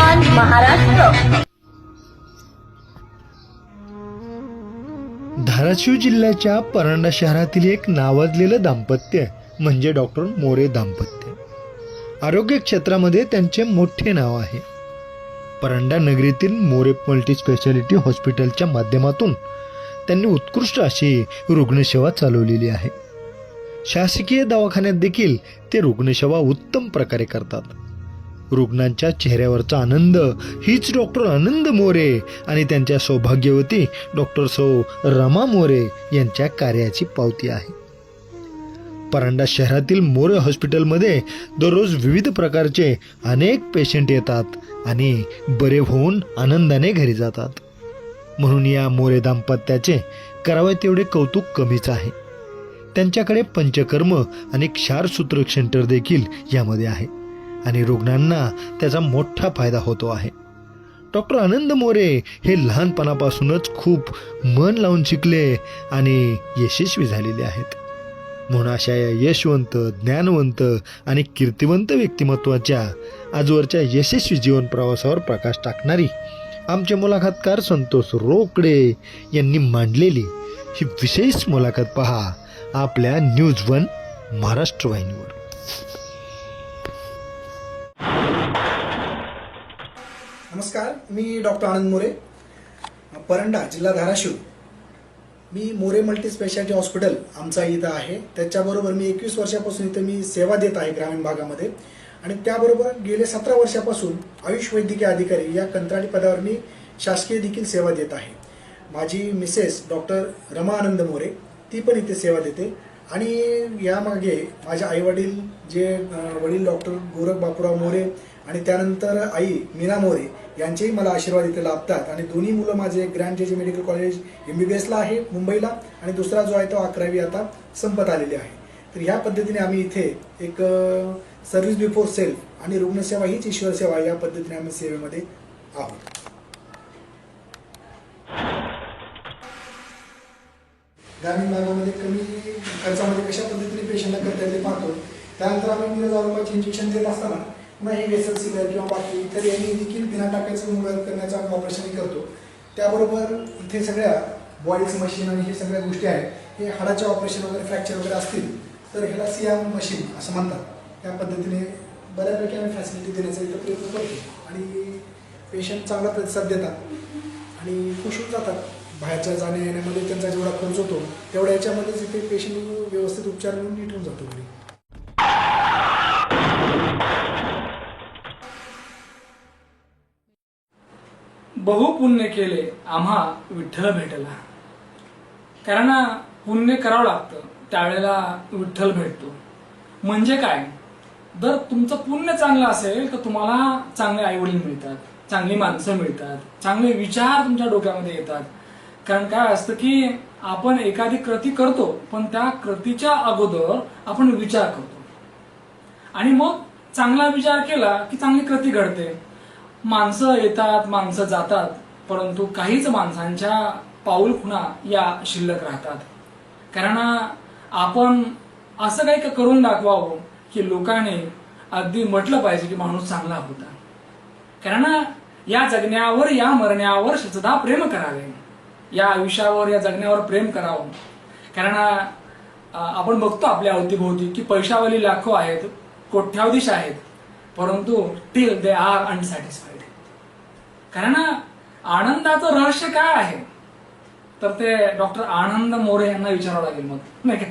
आयुष्मान महाराष्ट्र. धाराशिव जिल्ह्याच्या परांडा शहरातील एक नावाजलेलं दाम्पत्य म्हणजे डॉक्टर मोरे दाम्पत्य. आरोग्य क्षेत्रामध्ये त्यांचे मोठे नाव आहे. परांडा नगरीतील मोरे मल्टी स्पेशालिटी हॉस्पिटलच्या माध्यमातून त्यांनी उत्कृष्ट अशी रुग्णसेवा चालवलेली आहे. शासकीय दवाखान्यात देखील ते रुग्णसेवा उत्तम प्रकारे करतात. रुग्णांच्या चेहऱ्यावरचा आनंद हीच डॉक्टर आनंद मोरे आणि त्यांच्या सौभाग्यवती डॉक्टर सौ रमा मोरे यांच्या कार्याची पावती आहे. परांडा शहरातील मोरे हॉस्पिटलमध्ये दररोज विविध प्रकारचे अनेक पेशंट येतात आणि बरे होऊन आनंदाने घरी जातात. म्हणून या मोरे दाम्पत्याचे करावे तेवढे कौतुक कमीच आहे. त्यांच्याकडे पंचकर्म आणि क्षारसूत्र सेंटर देखील यामध्ये आहे आणि रुग्णांना त्याचा मोठा फायदा होतो आहे. डॉक्टर आनंद मोरे हे लहानपणापासूनच खूप मन लावून शिकले आणि यशस्वी झालेले आहेत. म्हणून अशा या यशवंत, ज्ञानवंत आणि कीर्तिवंत व्यक्तिमत्वाच्या आजवरच्या यशस्वी जीवन प्रवासावर प्रकाश टाकणारी आमचे मुलाखतकार संतोष रोकडे यांनी मांडलेली ही विशेष मुलाखत पहा आपल्या न्यूज वन महाराष्ट्र वाहिनीवर. नमस्कार, मी डॉक्टर आनंद मोरे, परंडा, जिल्हा धाराशिव. मी मोरे मल्टी स्पेशालिटी हॉस्पिटल आमचा इथं आहे. त्याच्याबरोबर मी 21 वर्षापासून इथं मी सेवा देत आहे ग्रामीण भागामध्ये आणि त्याबरोबर गेले 17 वर्षापासून आयुष वैद्यकीय अधिकारी या कंत्राटी पदावर मी शासकीय देखील सेवा देत आहे. माझी मिसेस डॉक्टर रमा आनंद मोरे ती पण इथे सेवा देते आणि यामागे माझे आईवडील जे वडील डॉक्टर गोरख बापूराव मोरे आणि त्यानंतर आई मीना मोरे यांचेही मला आशीर्वाद इथे लाभतात. आणि दोन्ही मुलं माझे ग्रँड जे मेडिकल कॉलेज MBBSला आहे मुंबईला आणि दुसरा जो आहे तो 11वी आता संपत आलेली आहे. तर ह्या पद्धतीने आम्ही इथे एक सर्व्हिस बिफोर सेल्फ आणि रुग्णसेवा हीच ईश्वर सेवा या पद्धतीने आम्ही सेवेमध्ये आहोत. ग्रामीण भागामध्ये कमी खर्चामध्ये कशा पद्धतीने पेशंटला करता येते पाहतो. त्यानंतर आम्ही निराजारोग्याचे इंजेक्शन देत असताना पुन्हा हे वेसल सिलर किंवा बाकी इतर यांनी देखील बिना टाकायचं मोबाईल करण्याचं आम्ही ऑपरेशन करतो. त्याबरोबर इथे सगळ्या बॉईल्स मशीन आणि हे सगळ्या गोष्टी आहेत. हे हाडाचे ऑपरेशन वगैरे फ्रॅक्चर वगैरे असतील तर ह्याला सियाम मशीन असं म्हणतात. त्या पद्धतीने बऱ्यापैकी आम्ही फॅसिलिटी देण्याचा इथं प्रयत्न करतो आणि पेशंट चांगला प्रतिसाद देतात आणि खुश होऊन जातात. बाहेरच्या जाण्या येण्यामध्ये त्यांचा जेवढा खर्च होतो तेवढ्या याच्यामध्येच इथे पेशंट व्यवस्थित उपचार मिळून नीट होऊन जातो घरी. बहु पुण्य केले आम्हा विठ्ठल भेटला. कारण पुण्य करावं लागतं त्यावेळेला विठ्ठल भेटतो. म्हणजे काय, जर तुमचं पुण्य चांगलं असेल तर तुम्हाला चांगले आईवडील मिळतात, चांगली माणसं मिळतात, चांगले विचार तुमच्या डोक्यामध्ये येतात. कारण काय असतं की आपण एखादी कृती करतो पण त्या कृतीच्या अगोदर आपण विचार करतो आणि मग चांगला विचार केला की चांगली कृती घडते. माणसं येतात, माणसं जातात, परंतु काहीच माणसांच्या पाऊलखुणा या शिल्लक राहतात. कारण आपण असं काही करून दाखवावं की लोकांनी अगदी म्हटलं पाहिजे की माणूस चांगला होता. कारण या जगण्यावर या मरण्यावर सदा प्रेम करावे, या आयुष्यावर या जगण्यावर प्रेम करावं. कारण आपण बघतो आपल्या अवतीभोवती की पैशावाली लाखो आहेत, कोट्याधीश आहेत, परंतु टिल दे आर अनसॅटिस्फाईड. कारण आनंदाचं रहस्य काय आहे तर ते डॉक्टर आनंद मोरे यांना विचारावं लागेल मग, नाही का.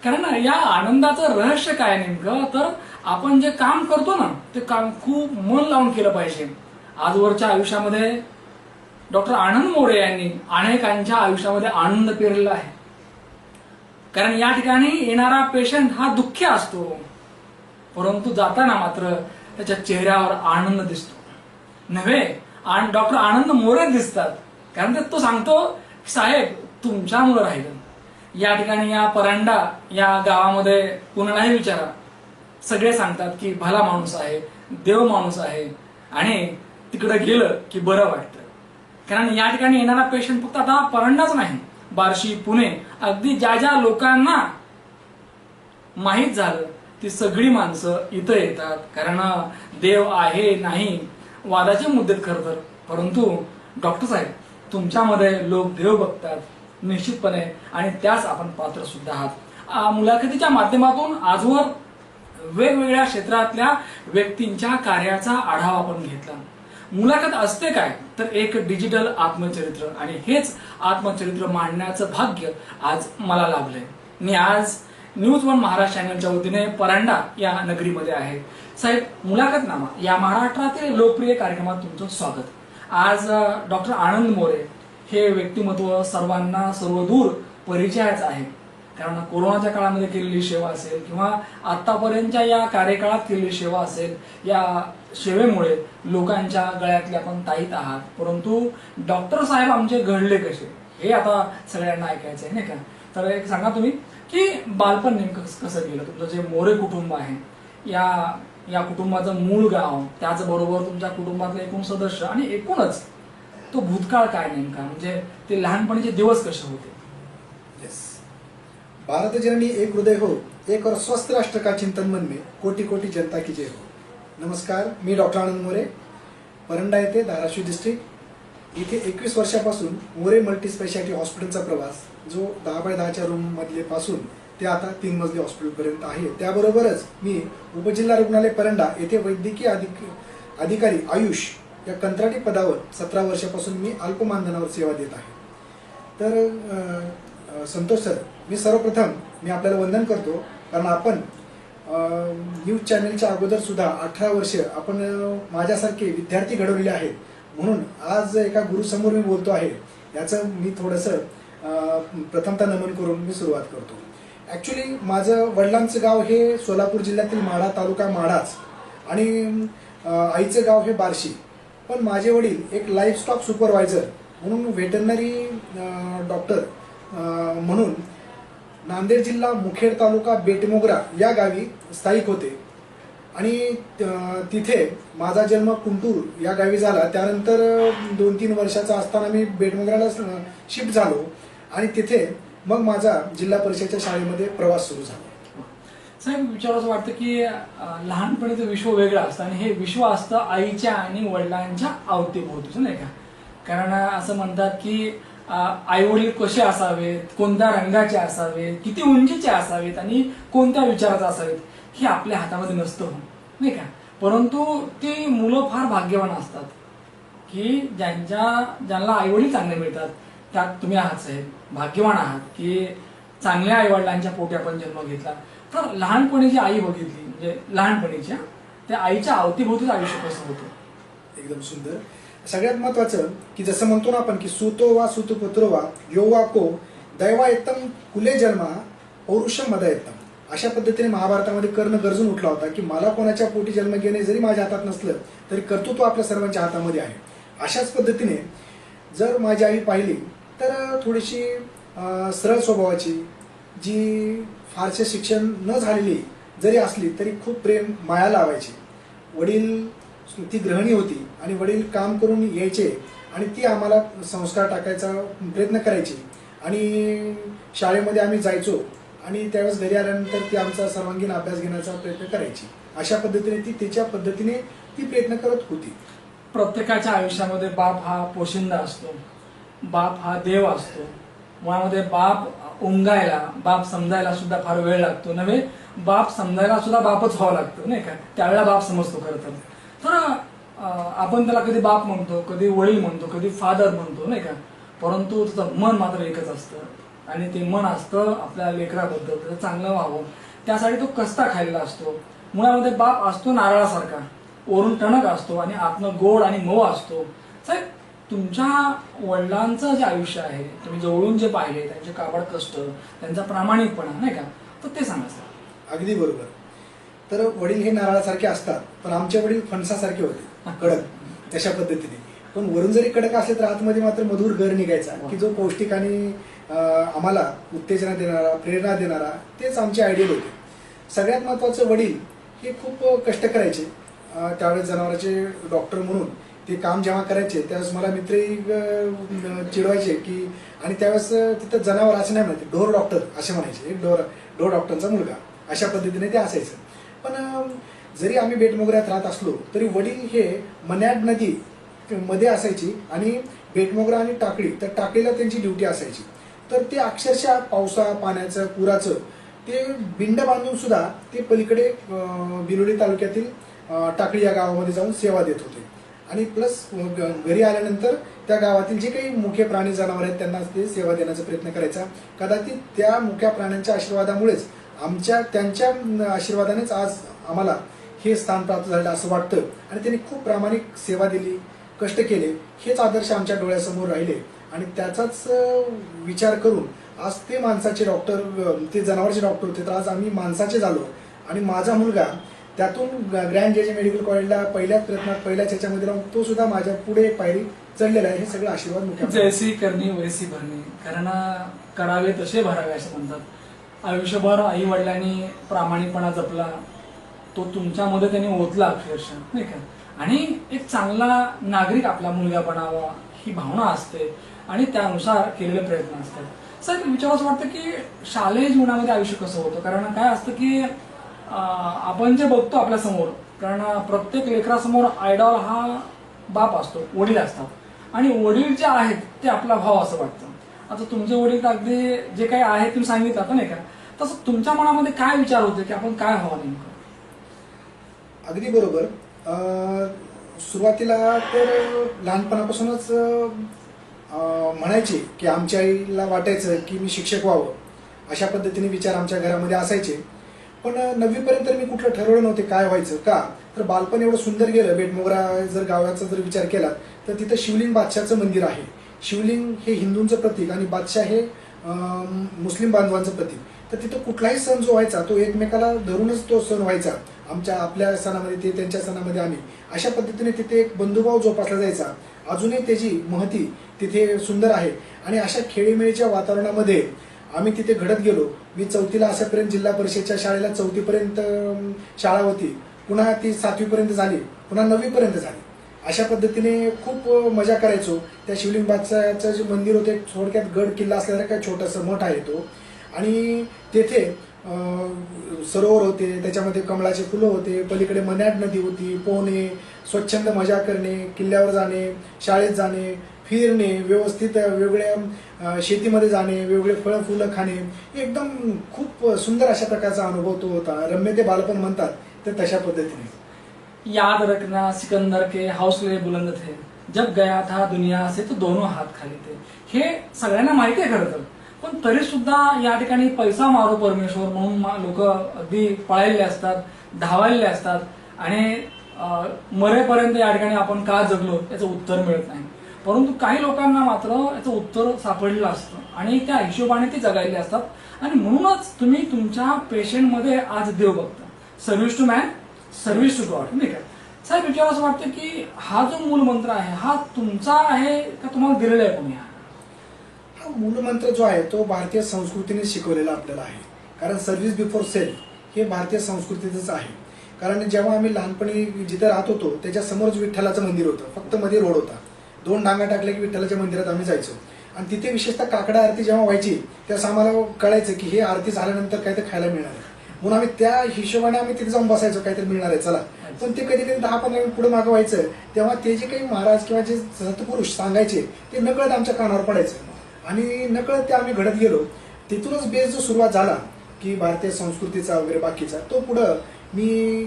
कारण या आनंदाचं रहस्य काय नेमकं तर आपण जे काम करतो ना ते काम खूप मन लावून केलं पाहिजे. आजवरच्या आयुष्यामध्ये डॉक्टर आनंद मोरे यांनी अनेकांच्या आयुष्यामध्ये आनंद पेरलेला आहे. कारण या ठिकाणी येणारा पेशंट हा दुःखी असतो, परंतु जाताना मात्र त्याच्या चेहऱ्यावर आनंद दिसतो. नव्हे, डॉक्टर आनंद मोरे दिसतात. कारण तो सांगतो साहेब तुमच्यामुळे राहिलं. या ठिकाणी या परांडा या गावामध्ये कुणालाही विचारा, सगळे सांगतात की भला माणूस आहे, देव माणूस आहे आणि तिकडे गेलं की बरं वाटतं. कारण या ठिकाणी येणारा पेशंट फक्त आता परांडाच नाही, बार्शी, पुणे, अगदी ज्या ज्या लोकांना माहीत झालं ती सगळी माणसं इथं येतात. कारण देव आहे नाही वादाचे मुद्दे खरं तर, परंतु डॉक्टर साहेब, तुमच्यामध्ये लोक देव बघतात निश्चितपणे, आणि त्यास आपण पात्र सुद्धा आहात. मुलाखतीच्या माध्यमातून आजवर वेगवेगळ्या क्षेत्रातल्या व्यक्तींच्या कार्याचा आढावा आपण घेतला. मुलाखत असते काय तर एक डिजिटल आत्मचरित्र, आणि हेच आत्मचरित्र मांडण्याचं भाग्य आज मला लाभलंय. मी आज न्यूज वन महाराष्ट्र चॅनलच्या वतीने परांडा या नगरीमध्ये आहे. साहेब, मुलाखतनामा या महाराष्ट्रातील लोकप्रिय कार्यक्रमात तुमचं स्वागत. आज डॉक्टर आनंद मोरे हे व्यक्तिमत्व सर्वांना सर्वदूर परिचयाचं आहे. कारण कोरोनाच्या काळामध्ये केलेली सेवा असेल किंवा आतापर्यंतच्या या कार्यकाळात केलेली सेवा असेल, या सेवेमुळे लोकांच्या गळ्यातले आपण ताईत आहात. परंतु डॉक्टर साहेब आमचे घडले कसे हे आता सगळ्यांना ऐकायचं आहे, नाही का? तर एक सांगा तुम्ही की बालपण नेमकं कसं गेलं तुमचं, जे मोरे कुटुंब आहे, या कुटुंबाचं मूळ गाव, त्याचबरोबर तुमच्या कुटुंबातले एकूण सदस्य, आणि एकूणच तो भूतकाळ काय नेमका, म्हणजे ते लहानपणीचे दिवस कसे होते? भारत जननी एक हृदय हो, एक और स्वस्थ राष्ट्र का चिंतन मन में, कोटी कोटी जनता की जय हो. नमस्कार, मी डॉक्टर आनंद मोरे, परंडा येथे, धाराशिव डिस्ट्रिक्ट. इथे 21 वर्षापासून मोरे मल्टी स्पेशालिटी हॉस्पिटलचा प्रवास, जो 10x10च्या रूम मधले पासून ते आता 3 मजली हॉस्पिटलपर्यंत आहे. त्याबरोबरच मी उपजिल्हा रुग्णालय परंडा येथे वैद्यकीय अधिकारी आयुष या कंत्राटी पदावर 17 वर्षापासून मी अल्प मानधनावर सेवा देत आहे. तर संतोष सर, मी सर्वप्रथम आपल्याला वंदन करतो, कारण आपण न्यूज चॅनलच्या अगोदर सुद्धा 18 वर्ष आपण माझ्यासारखे विद्यार्थी घडवलेले आहेत. म्हणून आज एका गुरुसमोर मी बोलतो आहे, याचं मी थोडंसं प्रथमतः नमन करून मी सुरुवात करतो. ॲक्च्युली माझं वडिलांचं गाव हे सोलापूर जिल्ह्यातील माढा तालुका माढाच, आणि आईचं गाव हे बार्शी. पण माझे वडील एक लाईफस्टॉक सुपरवायझर म्हणून, व्हेटरनरी डॉक्टर म्हणून नांदेड जिल्हा मुखेड तालुका बेटमोगरा या गावी स्थायिक होते. आणि तिथे माझा जन्म कुंटूर या गावी झाला. त्यानंतर 2-3 वर्षाचा असताना मी बेटमोगराला शिफ्ट झालो, आणि तिथे मग माझा जिल्हा परिषदेच्या शाळेमध्ये प्रवास सुरू झाला. साहेब, विचारायचं वाटतं की लहानपणीचं विश्व वेगळं असतं, आणि हे विश्व असतं आईच्या आणि वडिलांच्या अवतीभोवतीचं, नाही का? कारण असं म्हणतात की आई वडील कसे असावेत, कोणत्या रंगाचे असावेत, किती उंचीचे असावेत, आणि कोणत्या विचाराचे असावेत हे आपल्या हातामध्ये नसतं, नाही का? परंतु ती मुलं फार भाग्यवान असतात की ज्यांना आई वडील चांगले मिळतात. त्यात तुम्ही आहात साहेब, भाग्यवान आहात की चांगल्या आई वडिलांच्या पोटी आपण जन्म घेतला. तर लहानपणीची आई बघितली, म्हणजे लहानपणीच्या त्या आईच्या अवतीभोवतीच आयुष्य कसं होतं? एकदम सुंदर. सगळ्यात महत्वाचं की जसं म्हणतो ना आपण की सुतो वा सुतपुत्रो वा यो वा को दैवा येतम कुले जन्मा पौरुषम मदा येतम, अशा पद्धतीने महाभारतामध्ये कर्ण गरजून उठला होता की मला कोणाच्या पोटी जन्म घेणे जरी माझ्या हातात नसलं तरी कर्तृत्व आपल्या सर्वांच्या हातामध्ये आहे. अशाच पद्धतीने जर माझी आई पाहिली तर थोडीशी सरळ स्वभावाची, जी फारसे शिक्षण न झालेली जरी असली तरी खूप प्रेम माया लावायची. वडील ती गृहिणी होती, आणि वडील काम करून यायचे, आणि ती आम्हाला संस्कार टाकायचा प्रयत्न करायची, आणि शाळेमध्ये आम्ही जायचो, आणि त्यावेळेस घरी आल्यानंतर ती आमचा सर्वांगीण अभ्यास घेण्याचा प्रयत्न करायची. अशा पद्धतीने ती तिच्या पद्धतीने ती प्रयत्न करत होती. प्रत्येकाच्या आयुष्यामध्ये बाप हा पोशिंदा असतो, बाप हा देव असतो. मुळामध्ये बाप उंगायला, बाप समजायला सुद्धा फार वेळ लागतो, नव्हे बाप समजायला सुद्धा बापच व्हावं लागतं, नाही का? त्यावेळेला बाप समजतो खरं तर. तर आपण त्याला कधी बाप म्हणतो, कधी वडील म्हणतो, कधी फादर म्हणतो, नाही का? परंतु त्याचं मन मात्र एकच असतं, आणि ते मन असतं आपल्या लेकराबद्दल त्याचं चांगलं व्हावं, त्यासाठी तो कष्टा खायला असतो. मुळामध्ये बाप असतो नारळासारखा, वरून टणक असतो आणि आतनं गोड आणि मऊ असतो. साहेब, तुमच्या वडिलांचं जे आयुष्य आहे, तुम्ही जवळून जे पाहिले, त्यांचे काबाड कष्ट, त्यांचा प्रामाणिकपणा, नाही का, तर ते सांगा सर. अगदी बरोबर. तर वडील हे नारळासारखे असतात, पण आमचे वडील फणसासारखे होते, कडक, तशा पद्धतीने. पण वरून जरी कडक असले तर आतमध्ये मात्र मधुर घर निघायचा, की जो पौष्टिक आणि आम्हाला उत्तेजना देणारा, प्रेरणा देणारा, तेच आमचे आयडियल होते. सगळ्यात महत्वाचं, वडील हे खूप कष्ट करायचे. त्यावेळेस जनावरांचे डॉक्टर म्हणून ते काम जेव्हा करायचे त्यावेळेस मला मित्रही चिडवायचे की, आणि त्यावेळेस तिथं जनावर असं नाही म्हणायचे, ढोर डॉक्टर असे म्हणायचे, एक ढोर डॉक्टरचा मुलगा, अशा पद्धतीने ते असायचं. पण जरी आम्ही बेटमोगऱ्यात राहत असलो तरी वडील हे मन्याड नदी मध्ये असायची आणि बेटमोगरा आणि टाकळी, तर टाकळीला त्यांची ड्युटी असायची. तर ते अक्षरशः पावसा पाण्याचं पुराचं ते बिंड बांधून सुद्धा ते पलीकडे बिलोली तालुक्यातील टाकळी या गावामध्ये जाऊन सेवा देत होते. आणि प्लस घरी आल्यानंतर त्या गावातील जे काही मुख्य प्राणी जनावर आहेत त्यांना ते सेवा देण्याचा प्रयत्न करायचा. कदाचित त्या मुख्या प्राण्यांच्या आशीर्वादामुळेच त्यांच्या आशीर्वादानेच आज आम्हाला हे स्थान प्राप्त झालं असं वाटतं. आणि त्यांनी खूप प्रामाणिक सेवा दिली, कष्ट केले, हेच आदर्श आमच्या डोळ्यासमोर राहिले. आणि त्याचाच विचार करून आज ते माणसाचे डॉक्टर, ते जनावरचे डॉक्टर होते, तर आज आम्ही माणसाचे झालो. आणि माझा मुलगा त्यातून ग्रँड जे मेडिकल कॉलेजला पहिल्याच प्रयत्नात पहिल्याच ह्याच्यामध्ये राहून तो सुद्धा माझ्या पुढे पायरी चढलेला आहे. हे सगळं आशीर्वाद मुख्य जैसी करणी वैसी भरणी, कारण करावे तसे भरावे असं म्हणतात. आयुष्यभर आई वडिलांनी प्रामाणिकपणा जपला, तो तुमच्यामध्ये त्यांनी ओतला अक्षरशः, नाही का. आणि एक चांगला नागरिक आपला मुलगा बनावा ही भावना असते आणि त्यानुसार केलेले प्रयत्न असतात. सर, विचार असं वाटतं की शालेय जीवनामध्ये आयुष्य कसं होतं, कारण काय असतं की आपण जे बघतो आपल्या समोर, कारण प्रत्येक लेकरासमोर आयडॉल हा बाप असतो, वडील असतात. आणि वडील जे आहेत ते आपला भाव असं वाटतं. आता तुमचे वडील अगदी जे काही आहे तुम्ही सांगितलं नाही का, तसं तुमच्या मनामध्ये काय विचार होते की आपण काय व्हावं नेमकं? अगदी बरोबर. सुरुवातीला तर लहानपणापासूनच म्हणायचे की आमच्या आईला वाटायचं की मी शिक्षक व्हावं, अशा पद्धतीने विचार आमच्या घरामध्ये असायचे. पण 9वी पर्यंत मी कुठलं ठरवलं नव्हते काय व्हायचं. का तर बालपण एवढं सुंदर गेलं. बेटमोगरा जर गावाचा जर विचार केला तर तिथं शिवलिंग बादशाहचं मंदिर आहे. शिवलिंग हे हिंदूंचं प्रतीक आणि बादशाह हे मुस्लिम बांधवांचं प्रतीक. तर तिथं कुठलाही सण जो व्हायचा तो एकमेकाला धरूनच तो सण व्हायचा. आपल्या सणामध्ये ते, त्यांच्या सणामध्ये आम्ही, अशा पद्धतीने तिथे एक बंधुभाव जोपासला जायचा. अजूनही त्याची महती तिथे सुंदर आहे. आणि अशा खेळीमेळीच्या वातावरणामध्ये आम्ही तिथे घडत गेलो. मी 4थीला असेपर्यंत जिल्हा परिषदच्या शाळेला 4थी पर्यंत शाळा होती, पुन्हा ती 7वी पर्यंत झाली, पुन्हा 9वी पर्यंत झाली. अशा पद्धतीने खूप मजा करायचो. त्या शिवलिंग बादशाहचं जे मंदिर होते, थोडक्यात गड किल्ला असलेला काय छोटासा मठ आहे तो. आणि तेथे सरोवर होते, त्याच्यामध्ये कमळाचे फुलं होते, पलीकडे मन्याड नदी होती. पोहणे, स्वच्छंद मजा करणे, किल्ल्यावर जाणे, शाळेत जाणे, फिरणे, व्यवस्थित वेगवेगळ्या शेतीमध्ये जाणे, वेगवेगळे फळं फुलं खाणे, एकदम खूप सुंदर अशा प्रकारचा अनुभव तो होता. रम्य ते बालपण म्हणतात तर तशा पद्धतीने. याद रखना सिकंदर के हौसले बुलंद थे, जब गया था दुनिया से तो दोनों हात खाली थे. हे सगळ्यांना माहिती आहे खरं तर, पण तरी सुद्धा या ठिकाणी पैसा मारो परमेश्वर म्हणून लोक अगदी पळालेले असतात, धावायले असतात. आणि मरेपर्यंत या ठिकाणी आपण का जगलो याचं उत्तर मिळत नाही. परंतु काही लोकांना मात्र याचं उत्तर सापडलेलं असतं आणि त्या हिशोबाने ते जगायले असतात. आणि म्हणूनच तुम्ही तुमच्या पेशंटमध्ये आज देव बघता. Service to man, service to God, नाही का. साहेब, विचार असं वाटतं की हा जो मूल मंत्र आहे हा तुमचा आहे का तुम्हाला दिलेला आहे कोणी? हा मूलमंत्र जो आहे तो भारतीय संस्कृतीने शिकवलेला आपल्याला आहे. कारण सर्व्हिस बिफोर सेल्फ हे भारतीय संस्कृतीचंच आहे. कारण जेव्हा आम्ही लहानपणी जिथे राहत होतो त्याच्या समोरच विठ्ठलाचं मंदिर होतं, फक्त मध्ये रोड होता. 2 डांगा टाकल्या की विठ्ठलाच्या मंदिरात आम्ही जायचो. आणि तिथे विशेषतः काकडा आरती जेव्हा व्हायची तेव्हा आम्हाला कळायचं की हे आरती झाल्यानंतर काहीतरी खायला मिळणार आहे. म्हणून आम्ही त्या हिशोबाने आम्ही तिथे जाऊन बसायचो, काहीतरी मिळणार आहे चला. पण ते कधी कधी 10-15 मिनिट पुढे मागं व्हायचं, तेव्हा ते जे काही महाराज किंवा जे सतपुरुष सांगायचे ते नकळत आमच्या कानावर पडायचं आणि नकळत ते आम्ही घडत गेलो. तिथूनच बेस जो सुरुवात झाला की भारतीय संस्कृतीचा वगैरे बाकीचा, तो पुढं मी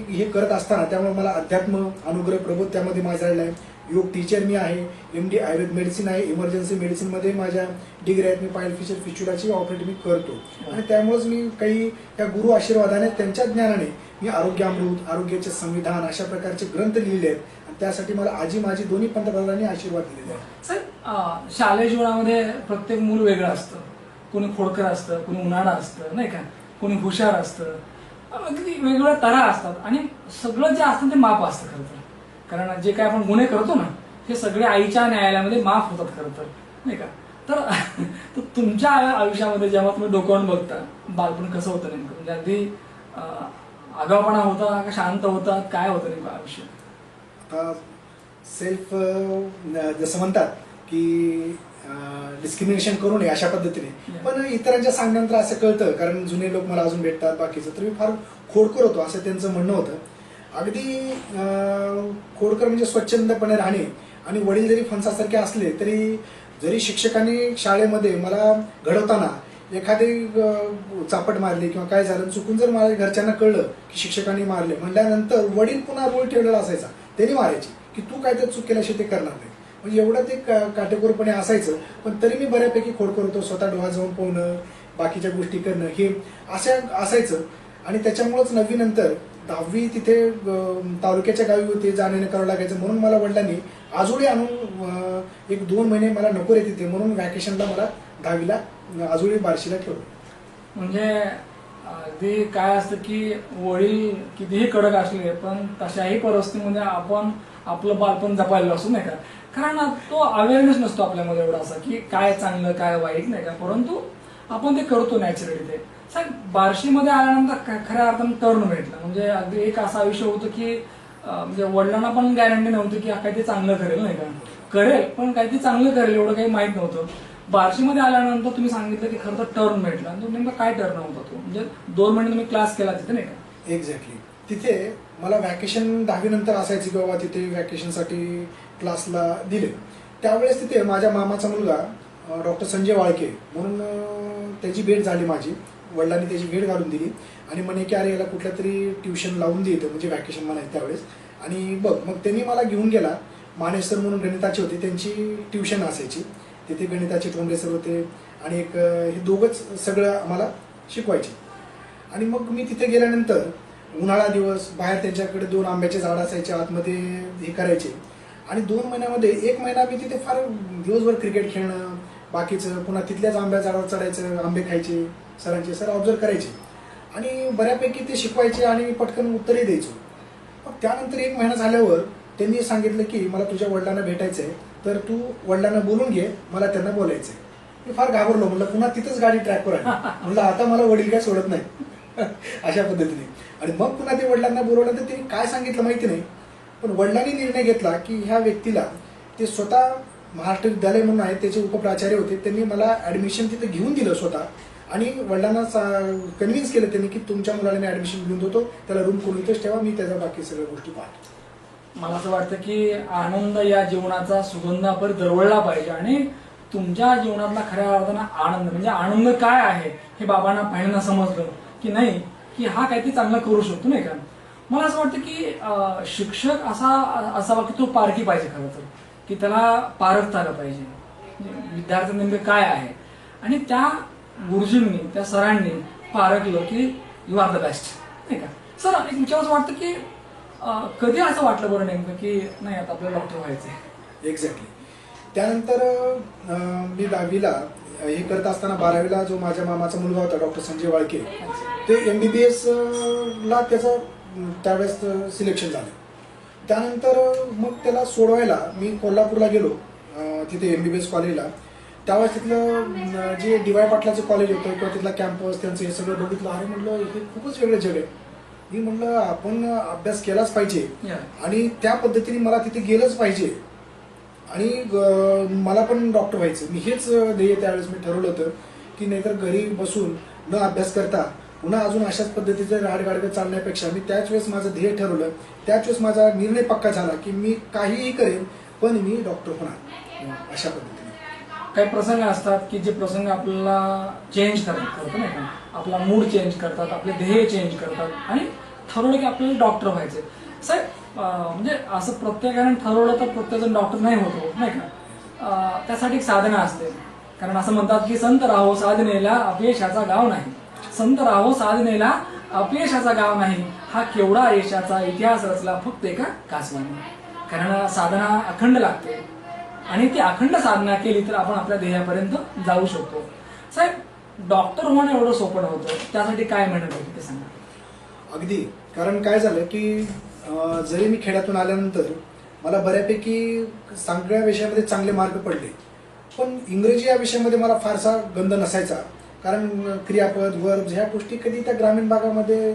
हे करत असताना त्यामुळे मला अध्यात्म, अनुग्रह, प्रबोध त्यामध्ये माझा आहे. योग टीचर मी आहे, MD आयुर्वेद मेडिसिन आहे, इमर्जन्सी मेडिसिनमध्ये माझ्या डिग्री आहेत. मी पायल फिशर फिशुलाची ऑपरेट मी करतो. आणि त्यामुळेच मी काही त्या गुरु आशीर्वादाने, त्यांच्या ज्ञानाने मी आरोग्यामृत, आरोग्याचे संविधान अशा प्रकारचे ग्रंथ लिहिले आहेत. आणि त्यासाठी मला आजी माझी दोन्ही पंतप्रधानांनी आशीर्वाद दिलेले आहेत. सर, शालेय जीवनामध्ये प्रत्येक मूल वेगळं असतं. कोणी खोडकर असतं, कोणी उन्हाळा असतं, नाही का, कोणी हुशार असतं, अगदी वेगवेगळ्या तऱ्हा असतात. आणि सगळं जे असतं ते माप असतं खरं तर. कारण जे काय आपण गुन्हे करतो ना हे सगळे आईच्या न्यायालयामध्ये माफ होतात खरं तर, नाही का. तर तुमच्या आयुष्यामध्ये जेव्हा तुम्ही डोकावून बघता बालपण कसं होतं नेमकं, म्हणजे अगदी आगाऊपणा होता का शांत होता, काय होतं नेमकं आयुष्य? आता सेल्फ जसं म्हणतात की डिस्क्रिमिनेशन करू नये अशा पद्धतीने, पण इतरांच्या सांगण्यानंतर असं कळतं, कारण जुने लोक मला अजून भेटतात बाकीचं, तर मी फार खोडकर होतो असं त्यांचं म्हणणं होतं. अगदी खोडकर म्हणजे स्वच्छंदपणे राहणे आणि वडील जरी फणसासारखे असले तरी जरी शिक्षकांनी शाळेमध्ये मला घडवताना एखादी चापट मारली किंवा काय झालं चुकून जर माझ्या घरच्यांना कळलं की शिक्षकांनी मारले म्हणल्यानंतर वडील पुन्हा रोल ठेवलेला असायचा, त्यांनी मारायची की तू काय तर चूक केल्याशिवाय ते करणार नाही. म्हणजे एवढं ते काटेकोरपणे असायचं. पण तरी मी बऱ्यापैकी खोडकर होतो. स्वतः डोळा जाऊन पोहणं, बाकीच्या गोष्टी करणं हे अशा असायचं. आणि त्याच्यामुळेच 9वी नंतर 10वी तिथे तालुक्याच्या गावी होते, जाण्याने करावं लागायचं. म्हणून मला वडिलांनी आजोळी आणून 1-2 महिने मला नको रे तिथे म्हणून व्हॅकेशनला मला 10वीला आजोळी बार्शीला ठेवलं. म्हणजे अगदी काय असतं की वडील कितीही कडक असले पण तशाही परिस्थितीमध्ये आपण आपलं बालपण जपायला असू नाही का. कारण तो अवेअरनेस नसतो आपल्यामध्ये एवढा असा की काय चांगलं काय वाईट नाही का, परंतु आपण ते करतो नॅचरली. ते साहेब बार्शीमध्ये आल्यानंतर खऱ्या अर्थानं टर्न भेटला. म्हणजे अगदी एक असा विषय होतो की म्हणजे वडिलांना पण गॅरंटी नव्हती की काही ते चांगलं करेल नाही का, करेल पण काही ते चांगलं करेल एवढं काही माहित नव्हतं. बार्शीमध्ये आल्यानंतर तुम्ही सांगितलं की खरं तर टर्न भेटला. तो नेमका काय टर्न होता तो, म्हणजे 2 महिने तुम्ही क्लास केला तिथे नाही का. एक्झॅक्टली. तिथे मला व्हॅकेशन 10वी नंतर असायची की बाबा तिथे व्हॅकेशनसाठी क्लासला दिले. त्यावेळेस तिथे माझ्या मामाचा मुलगा डॉक्टर संजय वाळके म्हणून त्याची भेट झाली माझी. वडिलांनी त्याची भेट घालून दिली आणि म्हणे की अरे याला कुठल्या तरी ट्युशन लावून देतं, म्हणजे व्हॅकेशन म्हणायचं त्यावेळेस. आणि बघ मग त्यांनी मला घेऊन गेला. माने सर म्हणून गणिताचे होते, त्यांची ट्युशन असायची तिथे. गणिताचे तोंडे सर होते आणि एक हे दोघंच सगळं आम्हाला शिकवायचे. आणि मग मी तिथे गेल्यानंतर उन्हाळा दिवस, बाहेर त्यांच्याकडे 2 आंब्याचे झाड असायचे, आतमध्ये हे करायचे. आणि 2 महिन्यामध्ये 1 महिना मी तिथे फार दिवसभर क्रिकेट खेळणं, बाकीचं पुन्हा तिथल्याच आंब्या झाडावर चढायचं, आंबे खायचे, सरांचे सर ऑब्झर्व करायचे आणि बऱ्यापैकी ते शिकवायचे आणि मी पटकन उत्तरही द्यायचो. मग त्यानंतर 1 महिना झाल्यावर त्यांनी सांगितलं की मला तुझ्या वडिलांना भेटायचंय तर तू वडिलांना बोलून घे, मला त्यांना बोलायचंय. मी फार घाबरलो. म्हणलं पुन्हा तिथंच गाडी ट्रॅकवर आहे. म्हणलं आता मला वडील काय सोडत नाही अशा पद्धतीने. आणि मग पुन्हा ते वडिलांना बोलवलं तर त्यांनी काय सांगितलं माहिती नाही, पण वडिलांनी निर्णय घेतला की ह्या व्यक्तीला ते स्वतः महाराष्ट्र विद्यालय म्हणून आहे त्याचे उपप्राचार्य होते, त्यांनी मला ऍडमिशन तिथे घेऊन दिलं स्वतः. आणि वडिलांना कन्व्हिन्स केलं त्यांनी की तुमच्या मुलाला मी ऍडमिशन घेऊन देतो, त्याला रूम करून इथेच ठेवा, मी त्याच्या बाकी सगळ्या गोष्टी पाहतो. मला असं वाटतं की आनंद या जीवनाचा सुगंधापर दरवळला पाहिजे आणि तुमच्या जीवनातला खऱ्या अर्थानं आनंद म्हणजे आनंद काय आहे हे बाबांना पहिल्यांदा समजलं की नाही की हा काहीतरी चांगला करू शकतो नाही का. मला असं वाटतं की शिक्षक असावा की तो पारखी पाहिजे खरं तर, की त्याला पारखता आलं पाहिजे विद्यार्थी नेमके काय आहे. आणि त्या गुरुजींनी त्या सरांनी पारखलं की यू आर द बेस्ट नाही का. सर एक विचार वाटतं की कधी असं वाटलं बरं नेमकं की नाही आता आपल्याला डॉक्टर व्हायचंय. एक्झॅक्टली. त्यानंतर मी 10वीला हे करत असताना 12वीला जो माझ्या मामाचा मुलगा होता डॉक्टर संजय वाळके, ते MBBS ला त्याचं त्यावेळेस सिलेक्शन झालं. त्यानंतर मग त्याला सोडवायला मी कोल्हापूरला गेलो तिथे MBBS कॉलेजला. त्यावेळेस तिथलं जे DY पाटलाचं कॉलेज होतं किंवा तिथला कॅम्पस त्यांचं हे सगळं बघितलं. अरे म्हटलं हे खूपच वेगळं जग आहे. मी म्हटलं आपण अभ्यास केलाच पाहिजे आणि त्या पद्धतीने मला तिथे गेलंच पाहिजे आणि मला पण डॉक्टर व्हायचं. मी हेच ध्येय त्यावेळेस मी ठरवलं होतं की नाहीतर घरी बसून न अभ्यास करता पुन्हा अजून अशाच पद्धतीचं राडगाडगं चालण्यापेक्षा मी त्याच वेळेस माझं ध्येय ठरवलं. त्याच वेळेस माझा निर्णय पक्का झाला की मी काहीही करेन पण मी डॉक्टर होणार. अशा पद्धतीने काही प्रसंग असतात की जे प्रसंग आपल्याला चेंज करतात नाही का, आपला मूड चेंज करतात, आपले ध्येय चेंज करतात आणि ठरवलं की आपल्याला डॉक्टर व्हायचंय. साहेब म्हणजे असं प्रत्येकाने ठरवलं तर प्रत्येकजण डॉक्टर नाही होतो नाही का. त्यासाठी एक साधना असते. कारण असं म्हणतात की संत राहो साधनेला अपयशाचा गाव नाही, संत राहो साधनेला अपयशाचा गाव नाही, हा केवढा यशाचा इतिहास रचला फक्त एका कासवाने. कारण साधना अखंड लागते आणि ती अखंड साधना केली तर आपण आपल्या ध्येयापर्यंत जाऊ शकतो. साहेब डॉक्टर होणं एवढं सोपं नव्हतं, त्यासाठी काय मेहनत होती ते सांगा. अगदी. कारण काय झालं की जरी मी खेड्यातून आल्यानंतर मला बऱ्यापैकी सगळ्या विषयामध्ये चांगले मार्क पडले, पण इंग्रजी या विषयामध्ये मला फारसा गंध नसायचा. कारण क्रियापद वर्ब ह्या गोष्टी कधी त्या ग्रामीण भागामध्ये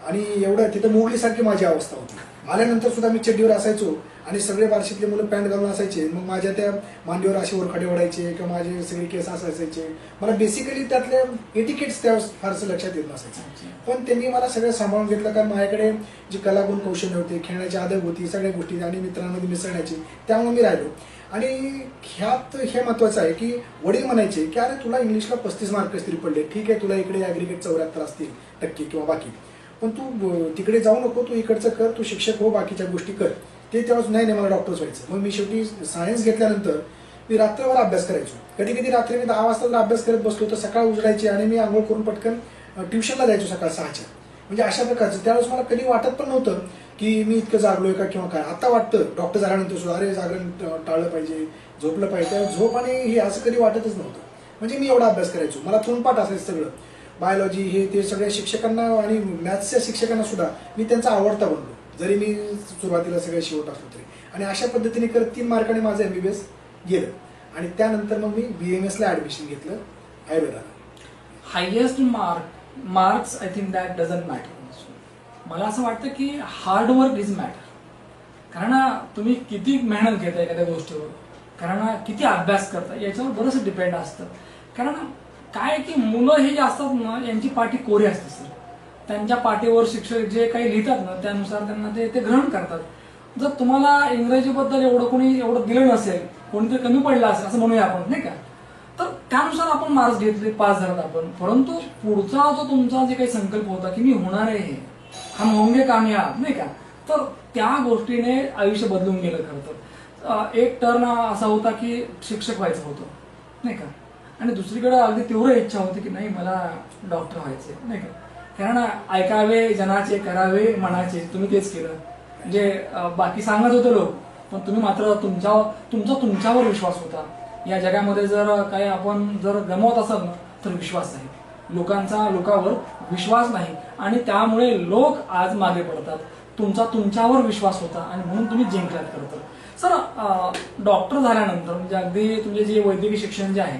आणि एवढं तिथं मोगलीसारखी माझी अवस्था होती. आल्यानंतर सुद्धा मी चड्डीवर असायचो आणि सगळे बार्शीतले मुलं पॅन्ट घालून असायचे. मग माझ्या त्या मांडीवर असे ओरखडे ओढायचे किंवा माझे सगळे केस असायचे. मला बेसिकली त्यातल्या एटिकेट्स त्यावेळेस फारसं लक्षात येत नसायचं. पण त्यांनी मला सगळं सांभाळून घेतलं, कारण माझ्याकडे जी कलागुण कौशल्य होते, खेळण्याची आदत होती, सगळ्या गोष्टी आणि मित्रांमध्ये मिसळण्याची, त्यामुळे मी राहिलो. आणि ह्यात हे महत्वाचं आहे की वडील म्हणायचे की अरे तुला इंग्लिशला 35 मार्क तरी पडले, ठीक आहे, तुला इकडे ॲग्रिगेट 74 असतील टक्के किंवा बाकी, पण तू तिकडे जाऊ नको, तू इकडचं कर, तू शिक्षक हो, बाकीच्या गोष्टी कर. ते तेव्हाच नाही मला डॉक्टरच व्हायचं. मग मी शेवटी सायन्स घेतल्यानंतर मी रात्रभर अभ्यास करायचो. कधी कधी रात्री मी 10 वाजता जर अभ्यास करत बसलो तर सकाळ उजडायची आणि मी आंघोळ करून पटकन ट्युशनला जायचो सकाळ 6च्या. म्हणजे अशा प्रकारचं त्यावेळेस मला कधी वाटत पण नव्हतं की मी इतकं जागलोय का किंवा काय. आता वाटतं डॉक्टर झाल्यानंतर सुद्धा अरे जागरण टाळलं पाहिजे, झोपलं पाहिजे. झोप आणि हे असं कधी वाटतच नव्हतं. म्हणजे मी एवढा अभ्यास करायचो, मला तोंडपाठ असायचं सगळं, बायोलॉजी हे ते सगळ्या शिक्षकांना आणि मॅथ्सच्या शिक्षकांना सुद्धा मी त्यांचा आवडता बनलो, जरी मी सुरुवातीला सगळे शिवत असलो तरी. आणि अशा पद्धतीने करत 3 मार्काने माझं MBBS गेलं. आणि त्यानंतर मग मी BMS ला ऍडमिशन घेतलं आयुर्वेदाला. Highest marks I think that doesn't matter. मला असं वाटतं की हार्डवर्क इज मॅटर. कारण तुम्ही किती मेहनत घेता एखाद्या गोष्टीवर, कारण किती अभ्यास करता याच्यावर बरंच डिपेंड असतं. कारण काय की मुलं हे जे असतात ना, यांची पाठी कोरी असते सर. त्यांच्या पाठीवर शिक्षक जे काही लिहितात ना त्यानुसार त्यांना ते ग्रहण करतात. जर तुम्हाला इंग्रजीबद्दल एवढं दिलं नसेल, कोणीतरी कमी पडलं असेल असं म्हणूया आपण, नाही का, तर त्यानुसार आपण मार्क्स घेतले, पास झालात आपण. परंतु पुढचा जो तुमचा जे काही संकल्प होता की मी होणार आहे हे, हम होंगे कामयाब, नाही का, तर त्या गोष्टीने आयुष्य बदलून गेलं. खरं तर एक टर्न असा होता की शिक्षक व्हायचं होतं, नाही का, आणि दुसरीकडे अगदी तीव्र इच्छा होती की नाही मला डॉक्टर व्हायचे, नाही का. कारण ऐकावे जनाचे, करावे मनाचे, तुम्ही तेच केलं. म्हणजे बाकी सांगत होते लोक, पण तुम्ही मात्र तुमच्यावर विश्वास होता. या जगामध्ये जर काही आपण जर गमवत असाल ना तर विश्वास आहे. लोकांवर विश्वास नाही आणि त्यामुळे लोक आज मागे पडतात. तुमच्यावर विश्वास होता आणि म्हणून तुम्ही जिंकलात. करत सर, डॉक्टर झाल्यानंतर म्हणजे अगदी तुमचे जे वैद्यकीय शिक्षण जे आहे,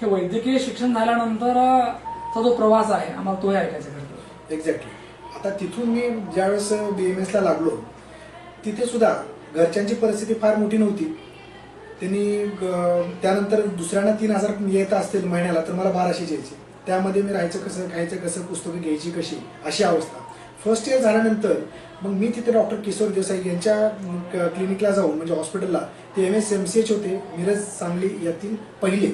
हे वैद्यकीय शिक्षण झाल्यानंतरचा जो प्रवास आहे आम्हाला तोही ऐकायचा करतो. एक्झॅक्टली. आता तिथून मी ज्यावेळेस BMS ला लागलो, तिथे सुद्धा घरच्यांची परिस्थिती फार मोठी नव्हती. त्यांनी त्यानंतर दुसऱ्यांना 3,000 येत असतील महिन्याला, तर मला 1200 यायचे. त्यामध्ये मी राहायचं कसं, खायचं कसं, पुस्तकं घ्यायची कशी, अशी अवस्था. फर्स्ट इयर झाल्यानंतर मग मी तिथे डॉक्टर किशोर देसाई यांच्या क्लिनिकला जाऊन, म्हणजे हॉस्पिटलला, ते MSMCH होते मिरज सांगली यातील पहिले.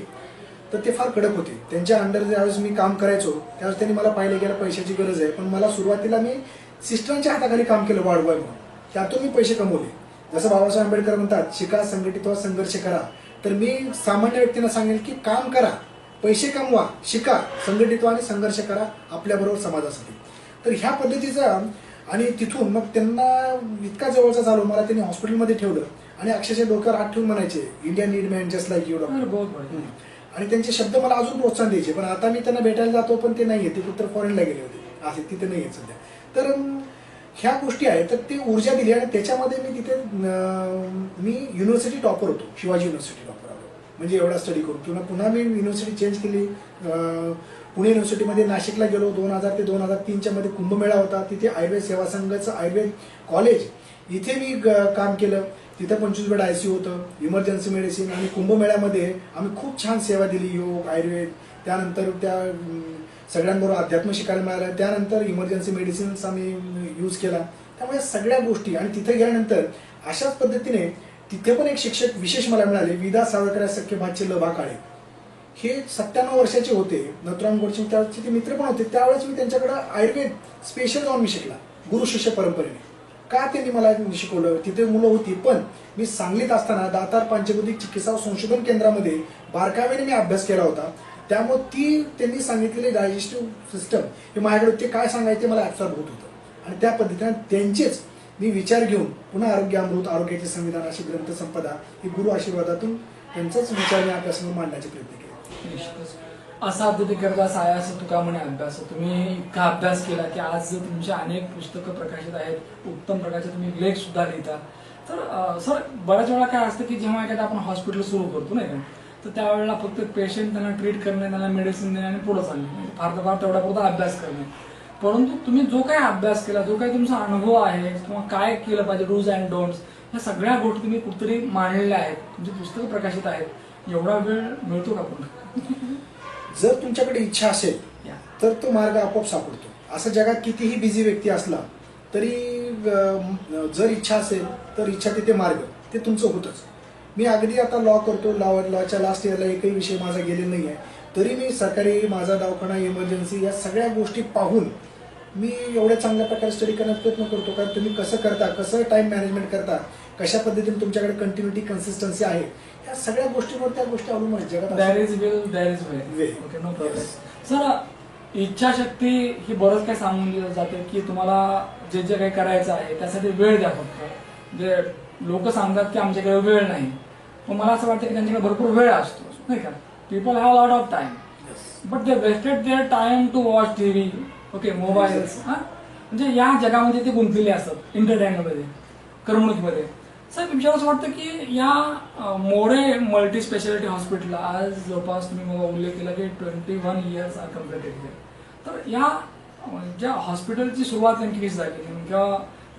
तर ते फार कडक होते. त्यांच्या अंडर ज्यावेळेस मी काम करायचो त्यावेळेस त्यांनी मला पाहिलं गेलं पैशाची गरज आहे, पण मला सुरुवातीला मी सिस्टरांच्या हाताखाली काम केलं वाढवाय म्हणून. त्यातून मी पैसे कमवले. जसं बाबासाहेब आंबेडकर म्हणतात, शिका, संघटित व्हा, संघर्ष करा. तर मी सामान्य व्यक्तींना सांगेल की काम करा, पैसे कमवा, शिका, संघटित व्हा आणि संघर्ष करा आपल्याबरोबर समाजासाठी. तर ह्या पद्धतीचा. आणि तिथून मग त्यांना इतका जवळचा झालो, मला त्यांनी हॉस्पिटलमध्ये ठेवलं आणि अक्षरशः डोक्यावर हात ठेवून म्हणायचे, India need man just like you doctor. आणि त्यांचे शब्द मला अजून प्रोत्साहन द्यायचे. पण आता मी त्यांना भेटायला जातो पण ते नाही, ते कुठं फॉरेनला गेले होते, असे तिथे नाही आहेत सध्या. तर ह्या गोष्टी आहेत. तर ती ऊर्जा दिली आणि त्याच्यामध्ये मी तिथे मी युनिव्हर्सिटी टॉपर होतो, शिवाजी युनिव्हर्सिटी टॉपर आलो. म्हणजे एवढा स्टडी करून पुन्हा मी युनिव्हर्सिटी चेंज केली. पुणे युनिव्हर्सिटीमध्ये नाशिकला गेलो. 2000 ते 2003 मध्ये कुंभमेळा होता, तिथे आयुर्वेद सेवा संघाचं आयुर्वेद कॉलेज, इथे मी काम केलं. तिथे 25 बेड ICU होतं, इमर्जन्सी मेडिसिन. आणि कुंभमेळ्यामध्ये आम्ही खूप छान सेवा दिली, योग, आयुर्वेद. त्यानंतर त्या सगळ्यांबरोबर अध्यात्म शिकायला मिळालं. त्यानंतर इमर्जन्सी मेडिसिन्स आम्ही यूज केला. त्यामुळे सगळ्या गोष्टी. आणि तिथे गेल्यानंतर अशाच पद्धतीने तिथे पण एक शिक्षक विशेष मला मिळाले, विदा सावरकर सख्खे भाचे लभा काळे. हे 97 वर्षाचे होते, नथुराम गोडसे त्यावेळेचे ते मित्र पण होते. त्यावेळेस मी त्यांच्याकडे आयुर्वेद स्पेशल जाऊन मी शिकला, गुरु शिष्य परंपरेने. का त्यांनी मला शिकवलं, तिथे मुलं होती. पण मी सांगलीत असताना दातार पंचभौतिक चिकित्सा संशोधन केंद्रामध्ये बारकाव्याने मी अभ्यास केला होता. त्यामुळे त्यांनी सांगितलेली डायजेस्टिव्ह सिस्टम हे माझ्याकडे ते काय सांगायचे मला ऍब्सॉर्ब होत होतं. आणि त्या पद्धतीने त्यांचेच मी विचार घेऊन पुन्हा आरोग्य अमृत, आरोग्याचे संविधान अशी ग्रंथसंपदा ही गुरु आशीर्वादातून त्यांचाच विचार मी आपल्यासमोर मांडण्याचे प्रयत्न केले. निश्चितच. असा अद्भुत करता सायास तुका म्हणे अभ्यास. तुम्ही इतका अभ्यास केला की आज तुमचे अनेक पुस्तकं प्रकाशित आहेत, उत्तम प्रकारचे तुम्ही लेख सुद्धा लिहिता. तर सर, बऱ्याच वेळा काय असतं की जेव्हा एखादा आपण हॉस्पिटल सुरू करतो नाही का, तर त्यावेळेला फक्त पेशंट त्यांना ट्रीट करणे, त्यांना मेडिसिन देणे आणि पुढे चालणे, फार तर फार तेवढा पुरता अभ्यास करणे. परंतु तुम्ही जो काही अभ्यास केला, जो काही तुमचा अनुभव आहे किंवा काय केलं पाहिजे, डूज अँड डोंट्स, ह्या सगळ्या गोष्टी तुम्ही कुठेतरी मांडलेल्या आहेत, तुमची पुस्तकं प्रकाशित आहेत. एवढा वेळ मिळतो का पण? जर तुमच्याकडे इच्छा असेल तर तो मार्ग आपोआप सापडतो. असं जगात कितीही बिझी व्यक्ती असला तरी जर इच्छा असेल तर इच्छा तिथे मार्ग, ते तुमचं होतंच. मी अगदी आता लॉ करतो, लॉच्या लास्ट इयरला एकही विषय माझा गेलेला नाही आहे, तरी मी सरकारी, माझा दवाखाना, इमर्जन्सी या सगळ्या गोष्टी पाहून मी एवढ्या चांगल्या प्रकारे स्टडी करण्याचा प्रयत्न करतो. कारण तुम्ही कसं करता, कसं टाइम मॅनेजमेंट करता, कशा पद्धतीने तुमच्याकडे कंटिन्युटी, कन्सिस्टन्सी आहे, या सगळ्या गोष्टींवर त्या गोष्टी अवलंबून आहेत जगात. There is will, there is way. Okay, no problem. Sir, इच्छाशक्ती ही बरंच काही सांगून दिलं जाते की तुम्हाला जे जे काही करायचं आहे त्यासाठी वेळ द्या फक्त. जे लोक सांगतात की आमच्याकडे वेळ नाही, पण मला असं वाटतं की त्यांच्याकडे भरपूर वेळ असतो, नाही का? People have lot of time, but they wasted their time to watch TV, okay, mobiles. म्हणजे या जगामध्ये ते गुंतलेले असतात, एंटरटेनमेंटमध्ये, करमणुकीमध्ये. सर, तुमच्या असं वाटतं की या मोरे मल्टी स्पेशालिटी हॉस्पिटलला आज जवळपास तुम्ही मला उल्लेख केला की 21 इयर्स आर कम्प्लिटेड. तर या ज्या हॉस्पिटलची सुरुवात नेमकी कशी झाली, नेमक्या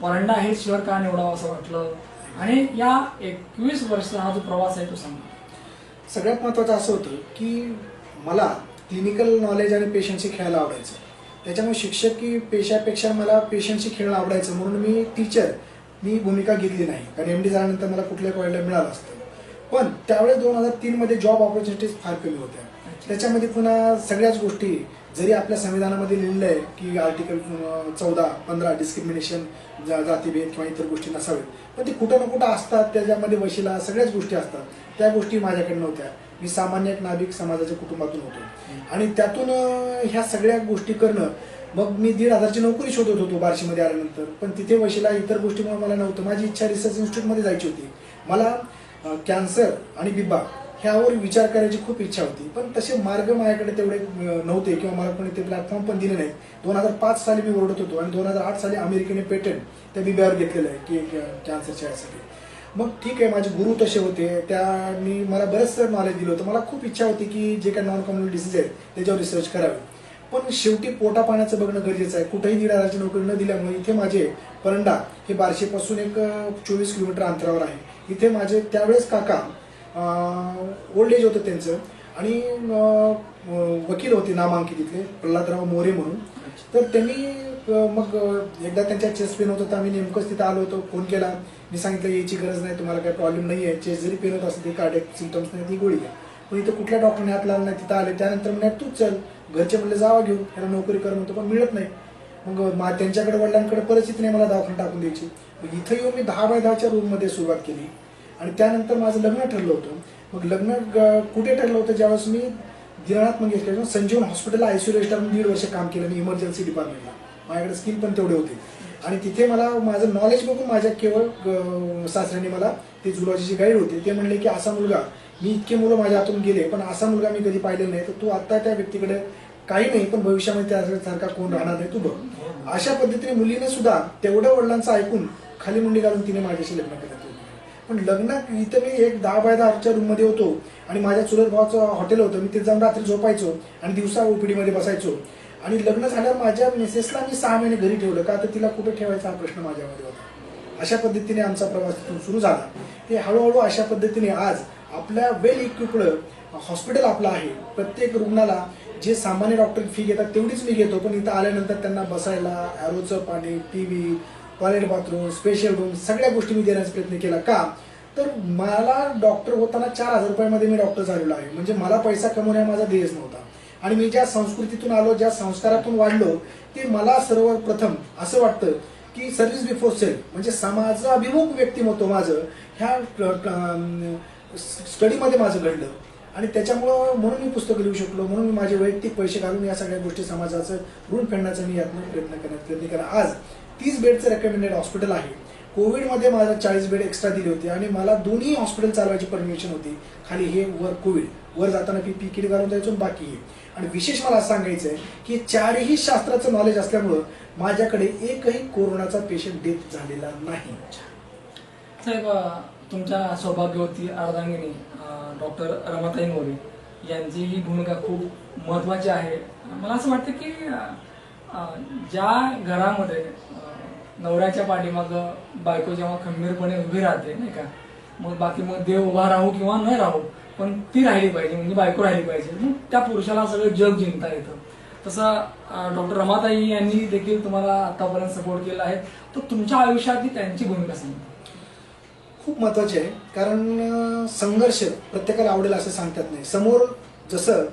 परंडा हे शहर का निवडावं असं वाटलं, आणि या 21 वर्षाचा हा जो प्रवास आहे तो सांगा. सगळ्यात महत्त्वाचं असं होतं की मला क्लिनिकल नॉलेज आणि पेशंटशी खेळायला आवडायचं. त्याच्यामुळे शिक्षकी पेशापेक्षा मला पेशंटशी खेळणं आवडायचं, म्हणून मी टीचर मी भूमिका घेतली नाही. कारण MD झाल्यानंतर मला कुठल्या कॉलेजला मिळालं असतं. पण त्यावेळेस 2003 मध्ये जॉब ऑपॉर्च्युनिटीज फार कमी होत्या. त्याच्यामध्ये पुन्हा सगळ्याच गोष्टी, जरी आपल्या संविधानामध्ये लिहिलेलं आहे की आर्टिकल 14-15 डिस्क्रिमिनेशन, जातीभेद किंवा इतर गोष्टी नसावेत, पण ते कुठं ना कुठं असतात. त्याच्यामध्ये वशिला सगळ्याच गोष्टी असतात. त्या गोष्टी माझ्याकडे नव्हत्या. मी सामान्य एक नाभिक समाजाच्या कुटुंबातून होतो आणि त्यातून ह्या सगळ्या गोष्टी करणं, मग मी 1,500ची नोकरी शोधत होतो बार्शीमध्ये आल्यानंतर, पण तिथे वशिला इतर गोष्टीमुळे मला नव्हतं. माझी इच्छा रिसर्च इन्स्टिट्यूटमध्ये जायची होती. मला कॅन्सर आणि बिबा ह्यावर विचार करायची खूप इच्छा होती, पण तसे मार्ग माझ्याकडे तेवढे नव्हते किंवा मला कोणी ते प्लॅटफॉर्म पण दिले नाहीत. 2005 साली मी ओरडत होतो आणि 2008 साली अमेरिकेने पेटंट त्या बिब्यावर घेतलेलं आहे की कॅन्सरच्या यासाठी. मग ठीक आहे, माझे गुरु तसे होते, त्यांनी मला बरंचसं नॉलेज दिलं होतं. मला खूप इच्छा होती की जे काही नॉन कम्युनिटी डिसीज आहेत त्याच्यावर रिसर्च करावे, पण शेवटी पोटा पाण्याचं बघणं गरजेचं आहे. कुठेही 1,500ची नोकरी न दिल्यामुळे इथे माझे परंडा हे बार्शीपासून एक 24 किलोमीटर अंतरावर आहे. इथे माझे त्यावेळेस काका ओल्ड एज होतं त्यांचं आणि वकील होते नामांकित इथले, प्रल्हादराव मोरे म्हणून. तर त्यांनी मग एकदा त्यांच्या चेस्ट पेन होत होता, आम्ही नेमकंच तिथं आलो होतो. फोन केला, मी सांगितलं यायची गरज नाही, तुम्हाला काही प्रॉब्लेम नाही आहे, चेस्ट जरी पेन होत असेल ते कार्डियक सिम्टम्स नाही, ती गोळी घ्या. पण इथं कुठल्या डॉक्टरने हात लावला नाही. तिथं आले त्यानंतर म्हणजे तूच चल, घरचे म्हणले जावा घेऊन, ह्याला नोकरी कर म्हणतो, पण मिळत नाही. मग त्यांच्याकडे वडिलांकडे परिस्थिती नाही मला दवाखाना टाकून द्यायची. मग इथं येऊन मी 10x10च्या रूममध्ये सुरुवात केली आणि त्यानंतर माझं लग्न ठरलं होतं. मग लग्न कुठे ठरलं होतं, ज्यावेळेस मी दीनानाथ मंगेशकर संजीवन हॉस्पिटलला ICU रजिस्टर म्हणून 1.5 वर्ष काम केलं मी इमर्जन्सी डिपार्टमेंटला. माझ्याकडे स्किल पण तेवढे होते आणि तिथे मला माझं नॉलेज बघून माझ्या केवळ सासऱ्यांनी मला ते झुलॉजीचे गाईड होते, ते म्हणले की असा मुलगा, मी इतके मुलं माझ्या हातून गेले पण असा मुलगा मी कधी पाहिलेला नाही, तर तू आता त्या व्यक्तीकडे काही नाही पण भविष्यामध्ये त्यासारखा कोण राहणार नाही, तू बघ. अशा पद्धतीने मुलीने सुद्धा तेवढं वडिलांचं ऐकून खाली मुंडी घालून तिने माझ्याशी लग्न केलं. पण लग्न इथं मी एक 10x10च्या रूममध्ये होतो आणि माझ्या चुलत भावाचं हॉटेल होतं, मी तिथे जाऊन रात्री झोपायचो आणि दिवसा OPD मध्ये बसायचो. आणि लग्न झाल्यावर माझ्या मिसेसला मी 6 महिने घरी ठेवलं, का तर तिला कुठे ठेवायचा हा प्रश्न माझ्यामध्ये होता. अशा पद्धतीने आमचा प्रवास तिथून सुरू झाला. ते हळूहळू अशा पद्धतीने आज आपल्या वेल इक्विप्ड हॉस्पिटल आपलं आहे. प्रत्येक रुग्णाला जे सामान्य डॉक्टर फी घेतात तेवढीच मी घेतो, पण इथं आल्यानंतर त्यांना बसायला ॲरोचं पाणी, TV, toilet, bathroom, special room सगळ्या गोष्टी मी देण्याचा प्रयत्न केला. का तर मला डॉक्टर होताना 4,000 रुपयामध्ये मी डॉक्टर झालेलो आहे. म्हणजे मला पैसा कमवणे माझा ध्येयच नव्हता. आणि मी ज्या संस्कृतीतून आलो, ज्या संस्कारातून वाढलो, ते मला सर्वप्रथम असं वाटतं की सर्व्हिस बिफोर सेल्फ, म्हणजे समाजाभिमुख व्यक्तिमत्व माझं ह्या स्टडीमध्ये माझं घडलं. आणि त्याच्यामुळं म्हणून मी पुस्तकं लिहू शकलो, म्हणून मी माझे वैयक्तिक पैसे घालून या सगळ्या गोष्टी समाजाचं ऋण फेडण्याचा मी यातनं प्रयत्न केला. आज 30 बेडचं रेकमेंडेड हॉस्पिटल आहे. कोविडमध्ये मला 40 बेड एक्स्ट्रा दिले होते आणि मला दोन्ही हॉस्पिटल चालवायची परमिशन होती. खाली हे, वर कोविड, वर जाताना PPE किट घालून जायचो बाकी हे. आणि विशेष मला असं सांगायचं आहे की 4ही शास्त्राचं नॉलेज असल्यामुळं माझ्याकडे एकही कोरोनाचा पेशंट डेथ झालेला नाही. साहेब, तुमच्या सौभाग्यवती अर्धांगिनी डॉक्टर रमाताई मोरे यांची ही भूमिका खूप महत्त्वाची आहे. मला असं वाटतं की ज्या घरामध्ये नवऱ्याच्या पाठीमागं बायको जेव्हा खंबीरपणे उभी राहते नाही का, मग देव उभा राहू किंवा न राहू, पण ती राहिली पाहिजे, म्हणजे बायको राहिली पाहिजे, मग त्या पुरुषाला सगळं जग जिंकता येतं. तसं डॉक्टर रमाताई यांनी देखील तुम्हाला आतापर्यंत सपोर्ट केला आहे, तर तुमच्या आयुष्यातली त्यांची भूमिका सांगा. खूप महत्वाचे आहे, कारण संघर्ष प्रत्येकाला आवडेल असं सांगतात नाही. समोर जसं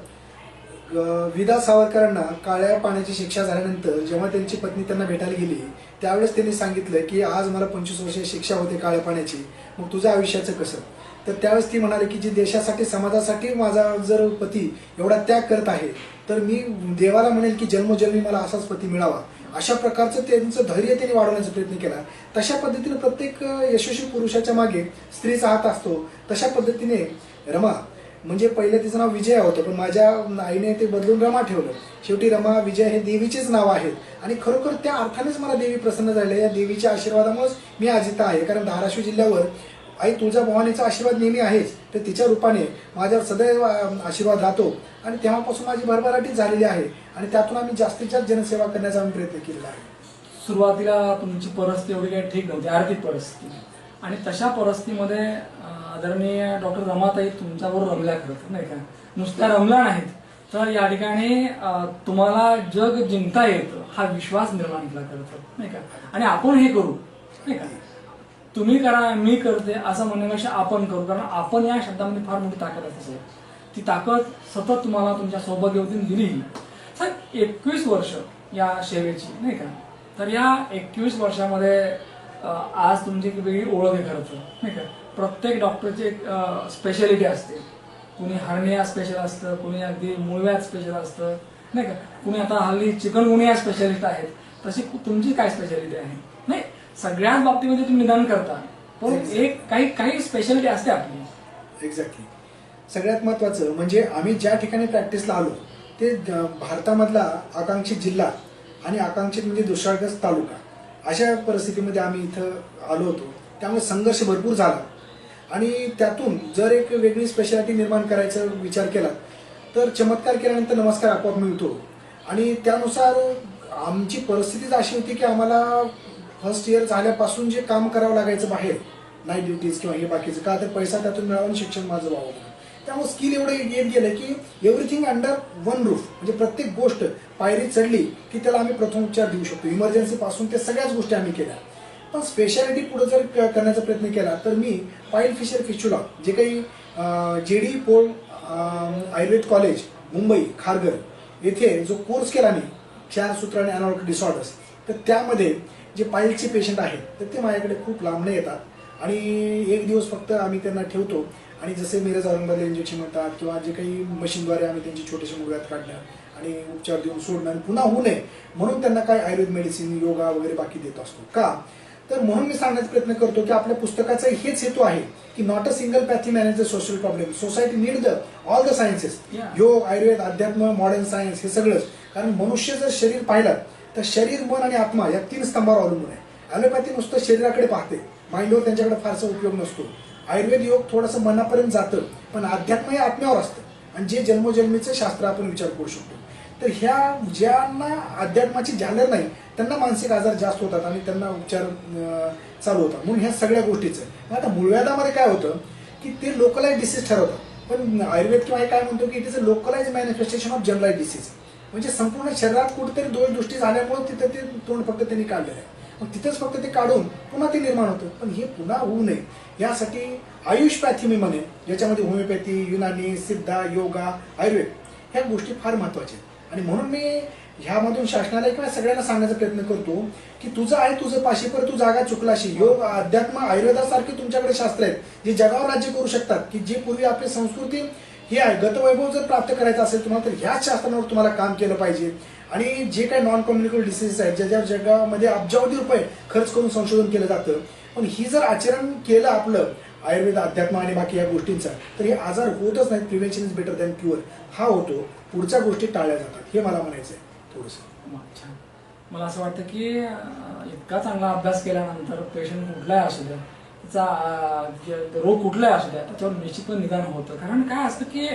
विदा सावरकरांना काळ्या पाण्याची शिक्षा झाल्यानंतर जेव्हा त्यांची पत्नी त्यांना भेटायला गेली, त्यावेळेस त्यांनी सांगितलं की आज मला 25 वर्ष शिक्षा होते काळ्या पाण्याची, मग तुझ्या आयुष्याचं कसं. तर त्यावेळेस ती म्हणाली की जी देशासाठी समाजासाठी माझा जर पती एवढा त्याग करत आहे, तर मी देवाला म्हणेल की जन्मोजन्मी मला असाच पती मिळावा. अशा प्रकारचं त्यांचं धैर्य त्यांनी वाढवण्याचा प्रयत्न केला. तशा पद्धतीने प्रत्येक यशस्वी पुरुषाच्या मागे स्त्रीचा हात असतो. तशा पद्धतीने रमा, म्हणजे पहिले तिचं नाव विजया होतं, पण माझ्या आईने ते बदलून रमा ठेवलं. शेवटी रमा विजय हे देवीचेच नाव आहेत, आणि खरोखर त्या अर्थानेच मला देवी प्रसन्न झाली. या देवीच्या आशीर्वादामुळेच मी आज इथं आहे, कारण धाराशिव जिल्ह्यावर आई तुळजाभवानीचा आशीर्वाद नेहमी आहेच, तर तिच्या रूपाने माझ्यावर सदैव आशीर्वाद राहतो. आणि तेव्हापासून माझी भरभराटी झालेली आहे, आणि त्यातून आम्ही जास्तीत जास्त जनसेवा करण्याचा आम्ही प्रयत्न केलेला आहे. सुरुवातीला तुमची परिस्थिती एवढी काही ठीक नव्हती, आर्थिक परिस्थिती, आणि तशा परिस्थितीमध्ये आदरणीय डॉक्टर रमाताई तुमच्याबरोबर रमल्या खरं नाही का, नुसत्या रमल्या नाहीत, तर या ठिकाणी तुम्हाला जग जिंकता येतं हा विश्वास निर्माण केला खरं नाही का. आणि आपण हे करू नाही का, तुम्ही करा मी करते असं म्हणण्यापेक्षा आपण करू, कारण आपण या शब्दामध्ये फार मोठी ताकद असते. ती ताकद सतत तुम्हाला तुमच्या सौभाग्यवतीने दिली. सर 21 वर्ष या सेवेची नाही का, तर या 21 वर्षामध्ये आज तुमची एक वेगळी ओळख आहे खरं तर नाही का. प्रत्येक डॉक्टरची एक स्पेशालिटी असते, कुणी हर्निया स्पेशल असतं, कुणी अगदी मूळव्याध स्पेशल असतं नाही का, कुणी आता हल्ली चिकनगुनिया स्पेशालिस्ट आहेत, तशी तुमची काय स्पेशालिटी आहे. नाही, सगळ्याच बाबतीमध्ये तुम्ही निदान करता, पण एक काही स्पेशालिटी असते आपली. एक्झॅक्टली. सगळ्यात महत्वाचं म्हणजे आम्ही ज्या ठिकाणी प्रॅक्टिसला आलो ते भारतामधला आकांक्षित जिल्हा आणि आकांक्षित म्हणजे दुष्काळग्रस्त तालुका, अशा परिस्थितीमध्ये आम्ही इथं आलो होतो. त्यामुळे संघर्ष भरपूर झाला, आणि त्यातून जर एक वेगळी स्पेशालिटी निर्माण करायचा विचार केला तर चमत्कार केल्यानंतर नमस्कार आपोआप मिळतो. आणि त्यानुसार आमची परिस्थितीच अशी होती की आम्हाला फर्स्ट इयर झाल्यापासून जे काम करावं लागायचं बाहेर, नाईट ड्युटीज किंवा हे बाकीचं, का तर पैसा त्यातून मिळावा आणि शिक्षण माझं व्हावं. त्यामुळे स्किल एवढं येत गेलं की एव्हरीथिंग अंडर वन रूफ, म्हणजे प्रत्येक गोष्ट पायरी चढली की त्याला आम्ही प्रथमोपचार देऊ शकतो. इमर्जन्सी पासून ते सगळ्याच गोष्टी आम्ही केल्या. पण स्पेशालिटी पुढे जर करण्याचा प्रयत्न केला तर मी पाईल फिशर फिस्चुला, जे काही JD पोल आयुर्वेद कॉलेज मुंबई खारघर येथे जो कोर्स केला मी 4 सूत्र आणि अनॉर्गल डिसऑर्डर्स, तर त्यामध्ये जे पाईलचे पेशंट आहेत तर ते माझ्याकडे खूप लांबणे येतात, आणि एक दिवस फक्त आम्ही त्यांना ठेवतो, आणि जसे मिरज औरंगाबादला इंजेक्शन म्हणतात किंवा जे काही मशीनद्वारे आम्ही त्यांची छोटेसे मुळव्याध काढणं आणि उपचार देऊन सोडणं आणि पुन्हा होऊ नये म्हणून त्यांना काय आयुर्वेद मेडिसिन योगा वगैरे बाकी देत असतो. का तर म्हणून मी सांगण्याचा प्रयत्न करतो की आपल्या पुस्तकाचा हेच हेतू आहे की not a single pathy manage the social problem, society need the all the sciences, yoga Ayurveda अध्यात्म मॉडर्न सायन्स हे सगळंच. कारण मनुष्य जर शरीर पाहिलं तर शरीर मन आणि आत्मा या 3 स्तंभावर अवलंबून आहे. ॲलोपॅथी नुसतं शरीराकडे पाहते, माइंडवर त्यांच्याकडे फारसा उपयोग नसतो. आयुर्वेद योग थोडंसं मनापर्यंत जातं, पण अध्यात्म हे आत्म्यावर असतं, आणि जे जन्मोजन्मीचं शास्त्र आपण विचार करू शकतो. तर ह्या ज्यांना अध्यात्माची झालर नाही त्यांना मानसिक आजार जास्त होतात आणि त्यांना उपचार चालू होतात. म्हणून ह्या सगळ्या गोष्टीचं आता मूळव्याधामध्ये काय होतं की ते लोकलाइज डिसीज ठरवतात, पण आयुर्वेद किंवा हे काय म्हणतो की it is a localise manifestation of generalise disease. म्हणजे संपूर्ण शरीरात कुठेतरी दोष दृष्टी झाल्यामुळे तिथं ते तोंड फक्त त्यांनी काढलेलं आहे, मग तिथंच फक्त ते काढून पुन्हा ते निर्माण होतं. पण हे पुन्हा होऊ नये यासाठी आयुष पॅथी मी म्हणेन, ज्याच्यामध्ये होमिओपॅथी, युनानी, सिद्धा, योगा, आयुर्वेद ह्या गोष्टी फार महत्वाच्या आहेत. आणि म्हणून मी ह्यामधून शासनाला किंवा सगळ्यांना सांगण्याचा प्रयत्न करतो की तुझं आहे तुझं पाशी, पर तू जागा चुकलाशी. योग अध्यात्म आयुर्वेदासारखे तुमच्याकडे शास्त्र आहेत जे जगावर राज्य करू शकतात, की जे पूर्वी आपली संस्कृती हे आहे गतवैभव जर प्राप्त करायचं असेल तुम्हाला तर ह्याच शास्त्रांवर तुम्हाला काम केलं पाहिजे. आणि जे काही नॉन कम्युनिकेबल डिसीजेस आहेत ज्याच्यावर जगामध्ये अब्जावधी रुपये खर्च करून संशोधन केलं जातं, पण ही जर आचरण केलं आपलं आयुर्वेद अध्यात्म आणि बाकी या गोष्टींचा तर हे आजार होतच नाहीत. Prevention is better than cure हा होतो, पुढच्या गोष्टी टाळल्या जातात. हे मला म्हणायचं आहे थोडंसं. छान. मला असं वाटतं की इतका चांगला अभ्यास केल्यानंतर पेशंट कुठलाही असू द्या, त्याचा रोग कुठलाही असू द्या, त्याच्यावर निश्चितपणे निदान होतं. कारण काय असतं की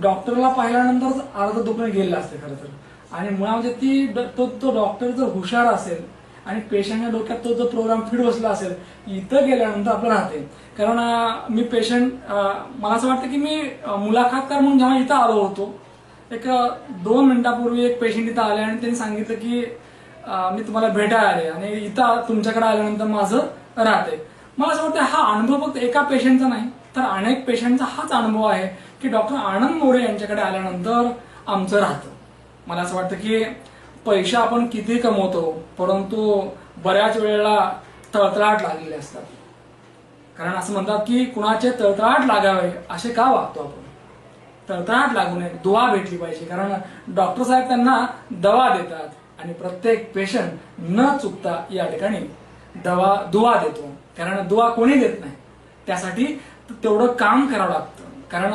डॉक्टरला पाहिल्यानंतर अर्ध दुखणं गेलेलं असतं खरं तर, आणि मुळामध्ये ती तो डॉक्टर जर हुशार असेल आणि पेशंटच्या डोक्यात तो जो प्रोग्राम फिट बसला असेल इथं गेल्यानंतर आपलं राहते. कारण मी पेशंट मला असं वाटतं की मी मुलाखतकार म्हणून जेव्हा इथं आलो होतो, एक 2 मिनिटापूर्वी एक पेशंट इथं आले आणि त्यांनी सांगितलं की मी तुम्हाला भेटायला आले आणि इथं तुमच्याकडे आल्यानंतर माझं राहते. मला असं वाटतं हा अनुभव फक्त एका पेशंटचा नाही तर अनेक पेशंटचा हाच अनुभव आहे की डॉक्टर आनंद मोरे यांच्याकडे आल्यानंतर आमचं राहतं. मला असं वाटतं की पैसा आपण किती कमवतो परंतु बऱ्याच वेळेला तळतळाट लागलेले असतात. कारण असं म्हणतात की कुणाचे तळतळाट लागावे असे का वागतो आपण. तळतळाट लागू नये, दुवा भेटली पाहिजे. कारण डॉक्टर साहेब त्यांना दवा देतात आणि प्रत्येक पेशंट न चुकता या ठिकाणी दुवा देतो. कारण दुवा कोणी देत नाही, त्यासाठी तेवढं काम करावं लागतं. कारण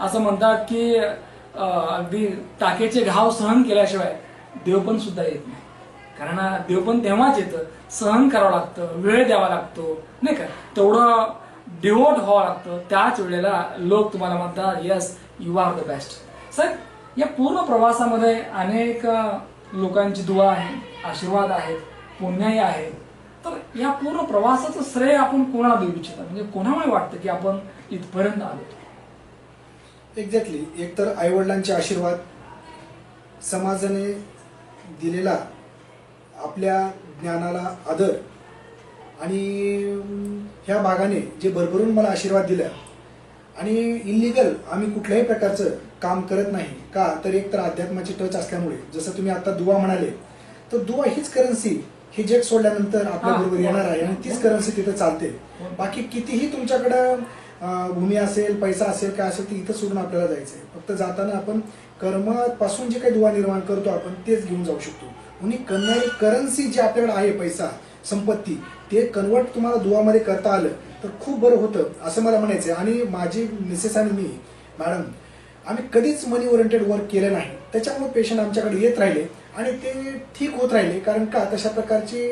असं म्हणतात की अगदी टाकेचे घाव सहन केल्याशिवाय देवपण सुद्धा येत नाही. कारण देवपण तेव्हाच येतं, सहन करावं लागतं, वेळ द्यावा लागतो नाही का, तेवढं डिवोट व्हावं लागतं. त्याच वेळेला लोक तुम्हाला म्हणतात yes you are the best. Sir, या पूर्ण प्रवासामध्ये अनेक लोकांची दुआ आहे, आशीर्वाद आहेत, पुण्याही आहे. तर या पूर्ण प्रवासाचं श्रेय आपण कोणाला देऊ इच्छिता, म्हणजे कोणामुळे वाटतं की आपण इथपर्यंत आलो. एक्झॅक्टली. एक तर आईवडिलांचे आशीर्वाद, समाजाने दिलेला आपल्या ज्ञानाला आदर आणि ह्या भागाने जे भरभरून मला आशीर्वाद दिला. आणि इलिगल आम्ही कुठल्याही प्रकारचं काम करत नाही का, तर एक तर अध्यात्माची टच असल्यामुळे. जसं तुम्ही आता दुवा म्हणाले, तर दुवा हीच करन्सी हे जग सोडल्यानंतर आपल्या बरोबर येणार आहे आणि तीच करन्सी तिथे चालते. बाकी कितीही तुमच्याकडं भूमी असेल, पैसा असेल, काय असेल, ते इथं सोडून आपल्याला जायचंय. फक्त जाताना आपण कर्मापासून जे काही दुवा निर्माण करतो आपण तेच घेऊन जाऊ शकतो. म्हणून करन्सी जी आपल्याकडे आहे, पैसा, संपत्ती, ते कन्वर्ट तुम्हाला दुवामध्ये करता आलं तर खूप बरं होतं असं मला म्हणायचं. आणि माझी मिसेस आणि मी मॅडम आम्ही कधीच मनी ओरिएंटेड वर्क केलं नाही. त्याच्यामुळे पेशंट आमच्याकडे येत राहिले आणि ते ठीक होत राहिले. कारण का, तशा प्रकारची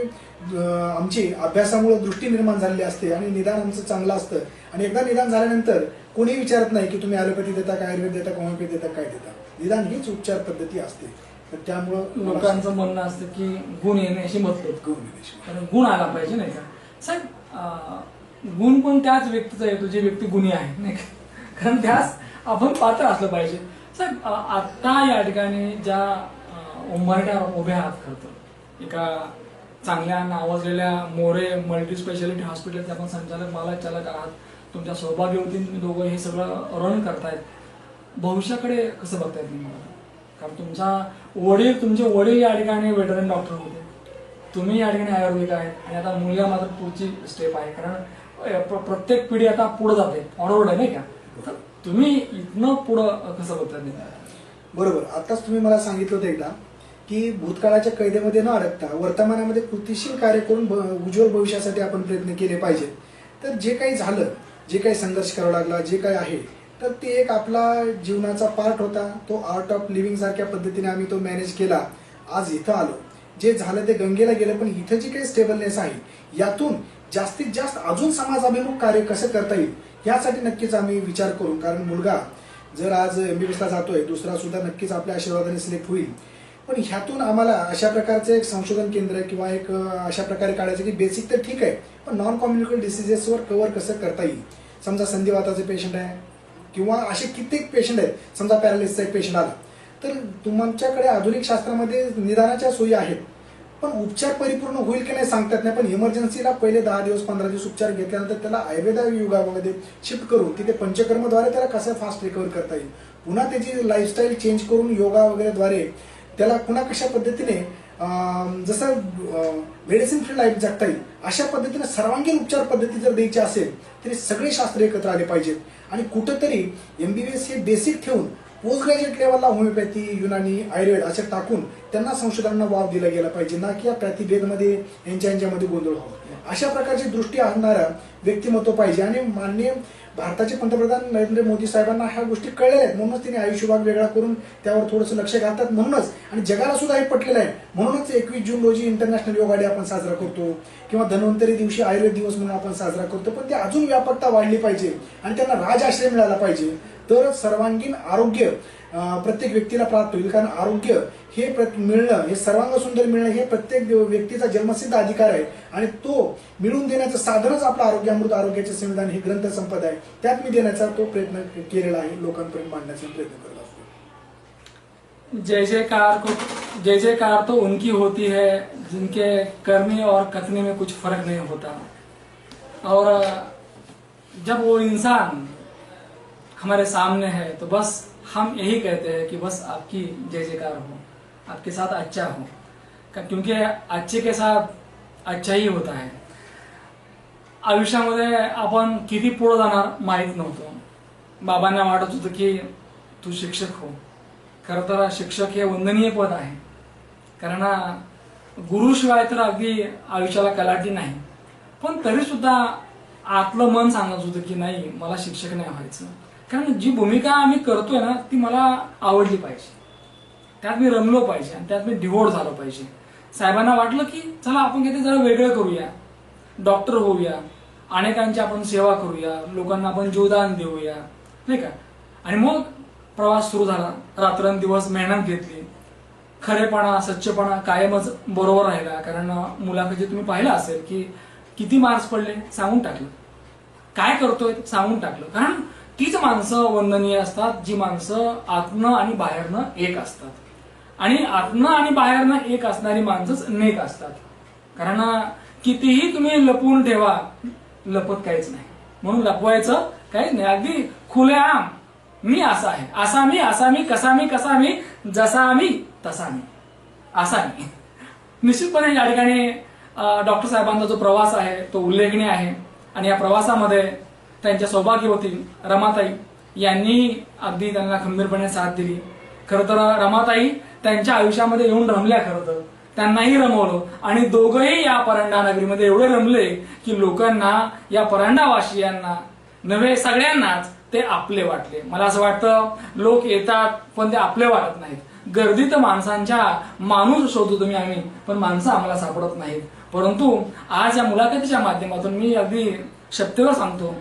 आमची अभ्यासामुळे दृष्टी निर्माण झालेली असते आणि निदान आमचं चांगलं असतं. आणि एकदा निदान झाल्यानंतर कोणी विचारत नाही की तुम्ही ॲलोपॅथी देता का, आयुर्वेद देता का, होमिओपॅथी देता, काय देता. निदान हीच उपचार पद्धती असते. तर त्यामुळं लोकांचं म्हणणं असतं की गुण येण्याशी मतलब, कारण गुण आला पाहिजे नाही का. साहेब, गुण पण त्याच व्यक्तीचा येतो जी व्यक्ती गुणी आहे नाही का, कारण त्यास आपण पात्र असलं पाहिजे. साहेब, आता या ठिकाणी ज्या उंबरठ्या उभ्या आहात, खरं एका चांगल्या नावाजलेल्या मोरे मल्टी स्पेशालिटी हॉस्पिटलचे आपण संचालक मालक चालक आहात. तुमच्या सौभाग्यवती तुम्ही दोघं हे सगळं रन करतायत. भविष्याकडे कसं बघतायत तुम्ही? कारण तुमचे वडील या ठिकाणी वेटरन डॉक्टर होते, तुम्ही या ठिकाणी आयुर्वेदिक आहेत आणि आता मुलगा मात्र पुढची स्टेप आहे. कारण प्रत्येक पिढी आता पुढे जाते, फॉरवर्ड आहे नाही का. तर तुम्ही इथनं पुढं कसं बघताय? बरोबर. आताच तुम्ही मला सांगितलं होतं एकदा की भूतकाळाच्या कैदेमध्ये न अडकता वर्तमानामध्ये कृतिशील कार्य करून उज्ज्वल भविष्यासाठी आपण प्रयत्न केले पाहिजे. तर जे काही झालं, जे काही संघर्ष करावा लागला, जे काही आहे, तर ते एक आपला जीवनाचा पार्ट होता. तो आर्ट ऑफ लिव्हिंग सारख्या पद्धतीने आम्ही तो मॅनेज केला. आज इथं आलो. जे झालं ते गंगेला गेलं, पण इथं जी काही स्टेबलनेस आहे यातून जास्तीत जास्त अजून समाजाभिमुख कार्य कसं करता येईल यासाठी नक्कीच आम्ही विचार करू. कारण मुलगा जर आज MBBS ला जातोय, दुसरा सुद्धा नक्कीच आपल्या आशीर्वादाने सिलेक्ट होईल. पण ह्यातून आम्हाला अशा प्रकारचं एक संशोधन केंद्र किंवा एक अशा प्रकारे काढायचं की बेसिक तर ठीक आहे, पण नॉन कम्युनिकेबल डिसिजेसवर कव्हर कसं करता येईल. समजा संधिवाताचे पेशंट आहे किंवा असे कित्येक पेशंट आहेत. समजा पॅरालिसिसचा एक पेशंट आला तर तुमच्याकडे आधुनिक शास्त्रामध्ये निदानाच्या सोयी आहेत, पण उपचार परिपूर्ण होईल की नाही सांगतात नाही. पण इमर्जन्सीला पहिले 10 दिवस 15 दिवस उपचार घेतल्यानंतर त्याला आयुर्वेद विभागामध्ये शिफ्ट करून तिथे पंचकर्मद्वारे त्याला कसं फास्ट रिकवर करता येईल, पुन्हा त्याची लाईफस्टाईल चेंज करून योगा वगैरेद्वारे त्याला पुन्हा कशा पद्धतीने जसं मेडिसिन फ्री लाईफ जगता येईल अशा पद्धतीने सर्वांगीण उपचार पद्धती जर द्यायची असेल तरी सगळे शास्त्र एकत्र आले पाहिजेत. आणि कुठंतरी MBBS हे बेसिक ठेवून पोस्ट ग्रॅज्युएट लेवलला होमिओपॅथी, युनानी, आयुर्वेद असे टाकून त्यांना संशोधनांना वाव दिला गेला पाहिजे, ना की या पॅथीभेदमध्ये यांच्यामध्ये गोंधळ व्हावा. अशा प्रकारची दृष्टी आणणारा व्यक्तिमत्व पाहिजे. आणि माननीय भारताचे पंतप्रधान नरेंद्र मोदी साहेबांना ह्या गोष्टी कळलेल्या आहेत, म्हणूनच त्यांनी आयुष विभाग वेगळा करून त्यावर थोडंसं लक्ष घालतात. म्हणूनच आणि जगाला सुद्धा हे पटलेलं आहे. म्हणूनच 21 जून रोजी इंटरनॅशनल योगा डे आपण साजरा करतो किंवा धन्वंतरी दिवशी आयुर्वेद दिवस म्हणून आपण साजरा करतो. पण ते अजून व्यापकता वाढली पाहिजे आणि त्यांना राज आश्रय मिळाला पाहिजे. तर सर्वांगीण आरोग्य प्रत्येक व्यक्तीला प्राप्त होईल. कारण आरोग्य हे मिळणं, हे सर्वांग सुंदर मिळणं हे प्रत्येक व्यक्तीचा जन्मसिद्ध अधिकार आहे आणि तो मिळवून देण्याचं साधनच आपलं आरोग्यामृत आरोग्याचे संविधान ही ग्रंथ संपदा आहे. त्यात मी देण्याचा तो प्रयत्न केलेला आहे, लोकांपर्यंत मांडण्याचा प्रयत्न करत असतो. जय जयकार तो उनकी होती है जिनके करने और कथने में कुछ फर्क नहीं होता. और जब वो इंसान हमारे सामने है तो बस हम यही कहते हैं कि बस आपकी जय जयकार हो, आपके साथ अच्छा हो, क्योंकि अच्छे के साथ अच्छा ही होता है. आयुष्यामध्ये आपण किती पुढे जाणार माहीत नव्हतं. बाबांना वाटत होतं की तू शिक्षक हो. खरं तर शिक्षक हे वंदनीय पद आहे, कारण गुरुशिवाय तर अगदी आयुष्याला कलाटी नाही. पण तरी सुद्धा आतलं मन सांगत होतं की नाही, मला शिक्षक नाही व्हायचं. कारण जी भूमिका आम्ही करतोय ना ती मला आवडली पाहिजे, त्यात मी रमलो पाहिजे आणि त्यात मी डिवोट झालो पाहिजे. साहेबांना वाटलं की चला आपण काहीतरी जरा वेगळं करूया, डॉक्टर होऊया, अनेकांची आपण सेवा करूया, लोकांना आपण जीवदान देऊया, नाही का. आणि मग प्रवास सुरू झाला. रात्रंदिवस मेहनत घेतली, खरेपणा सच्चेपणा कायमच बरोबर राहिला. कारण मुलाखती तुम्ही पाहिलं असेल की किती मार्क्स पडले सांगून टाकलं, काय करतोय सांगून टाकलं. कारण तीच माणसं वंदनीय असतात जी माणसं आतनं आणि बाहेरनं एक असतात. आणि आतनं आणि बाहेरनं एक असणारी माणसंच नेक असतात. कारण कितीही तुम्ही लपवून ठेवा, लपत काहीच नाही. म्हणून लपवायचं काहीच नाही, अगदी खुलेआम मी असा आहे, असा मी, कसा मी, जसा मी तसा मी, असा मी. निश्चितपणे या ठिकाणी डॉक्टर साहेबांचा जो प्रवास आहे तो उल्लेखनीय आहे. आणि या प्रवासामध्ये त्यांच्या सौभाग्यवती रमाताई यांनी अगदी त्यांना खंबीरपणे साथ दिली. खरं तर रमाताई त्यांच्या आयुष्यामध्ये येऊन रमल्या. खरं तर त्यांनाही रमवलं आणि दोघंही या परांडा नगरीमध्ये एवढे रमले की लोकांना, या परांडावासियांना नव्हे सगळ्यांनाच ते आपले वाटले. मला असं वाटतं लोक येतात पण ते आपले वाटत नाहीत. गर्दीत माणसांच्या माणूस शोधतो तुम्ही आम्ही, पण माणसं आम्हाला सापडत नाहीत. परंतु आज या मुलाखतीच्या माध्यमातून मी अगदी शब्देवर सांगतो,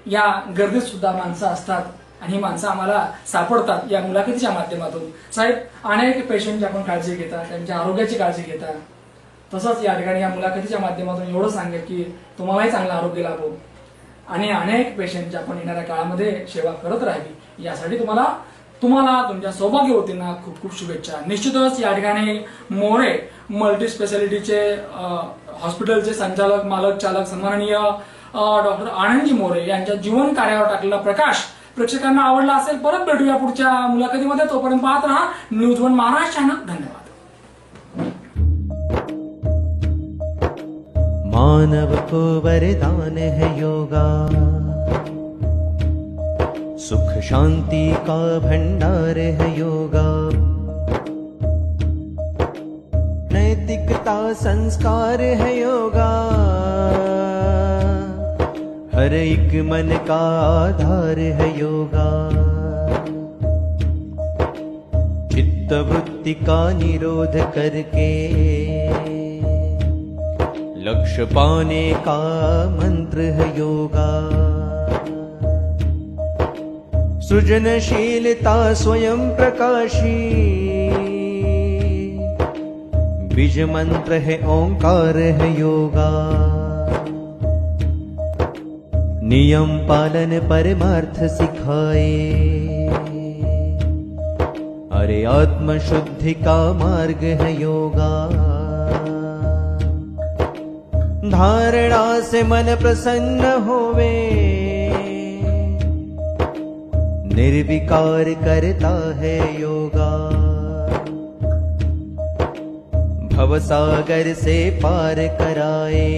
या गर्दीत सुद्धा माणसं असतात आणि ही माणसं आम्हाला सापडतात या मुलाखतीच्या माध्यमातून. साहेब, अनेक पेशंटची आपण काळजी घेता, त्यांच्या आरोग्याची काळजी घेता. तसंच या ठिकाणी या मुलाखतीच्या माध्यमातून एवढं सांगेल की तुम्हालाही चांगलं आरोग्य लाभो आणि अनेक पेशंटची आपण येणाऱ्या काळामध्ये सेवा करत राहावी, यासाठी तुम्हाला तुमच्या सौभाग्यवतींना खूप खूप शुभेच्छा. निश्चितच या ठिकाणी मोरे मल्टी स्पेशालिटीचे हॉस्पिटलचे संचालक, मालक, चालक सन्माननीय डॉक्टर आनंदजी मोरे यांच्या जीवन कार्यावर टाकलेला प्रकाश प्रेक्षकांना आवडला असेल. परत भेटूया पुढच्या मुलाखतीमध्ये. तोपर्यंत पाहत राहा न्यूज वन महाराष्ट्र चॅनल. धन्यवाद. मानव को वरदान है योगा, सुख शांति का भंडार है योगा. नैतिकता संस्कार है योगा, हर एक मन का आधार है योगा. चित्त वृत्ति का निरोध करके लक्ष्य पाने का मंत्र है योगा. सृजनशीलता स्वयं प्रकाशी, बीज मंत्र है ओंकार है योगा. नियम पालन परमार्थ सिखाए, अरे आत्म शुद्धि का मार्ग है योगा. धारणा से मन प्रसन्न होवे, निर्विकार करता है योगा. भवसागर से पार कराए,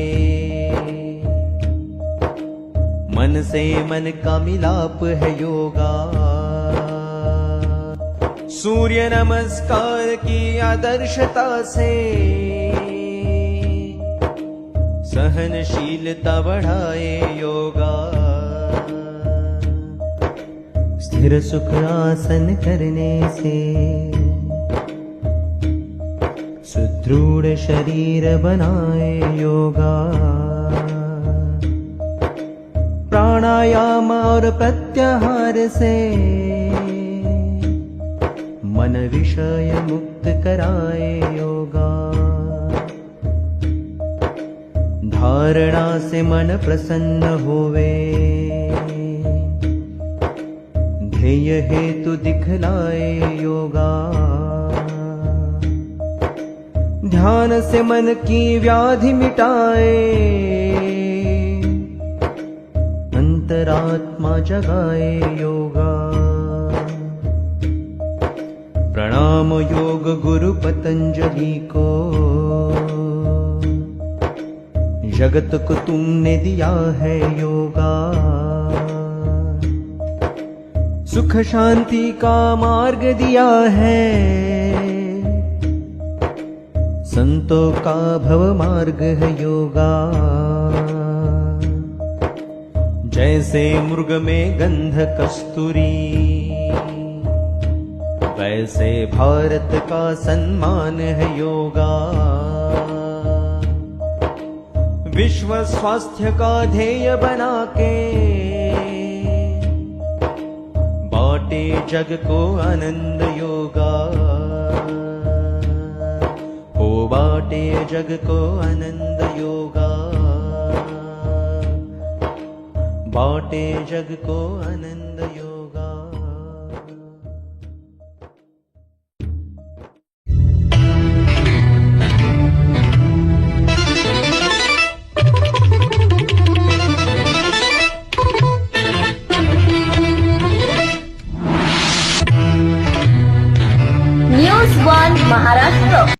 मन से मन का मिलाप है योगा. सूर्य नमस्कार की आदर्शता से सहनशीलता बढ़ाए योगा. स्थिर सुख आसन करने से सुदृढ़ शरीर बनाए योगा. प्राणायाम और प्रत्याहार से मन विषय मुक्त कराए योगा। धारणा से मन प्रसन्न होवे, ध्येय हेतु दिखलाए योगा। ध्यान से मन की व्याधि मिटाए, अंतरात्मा जगाए योगा। प्रणाम योग गुरु पतंजलि को, जगत को तुमने दिया है योगा। सुख शांति का मार्ग दिया है, संतों का भव मार्ग है योगा। जैसे मृग में गंध कस्तूरी, वैसे भारत का सम्मान है योगा। विश्व स्वास्थ्य का ध्येय बना के, बाटे जग को आनंद योगा। हो बाटे जग को आनंद योगा, बाटे जग को आनंद योगा।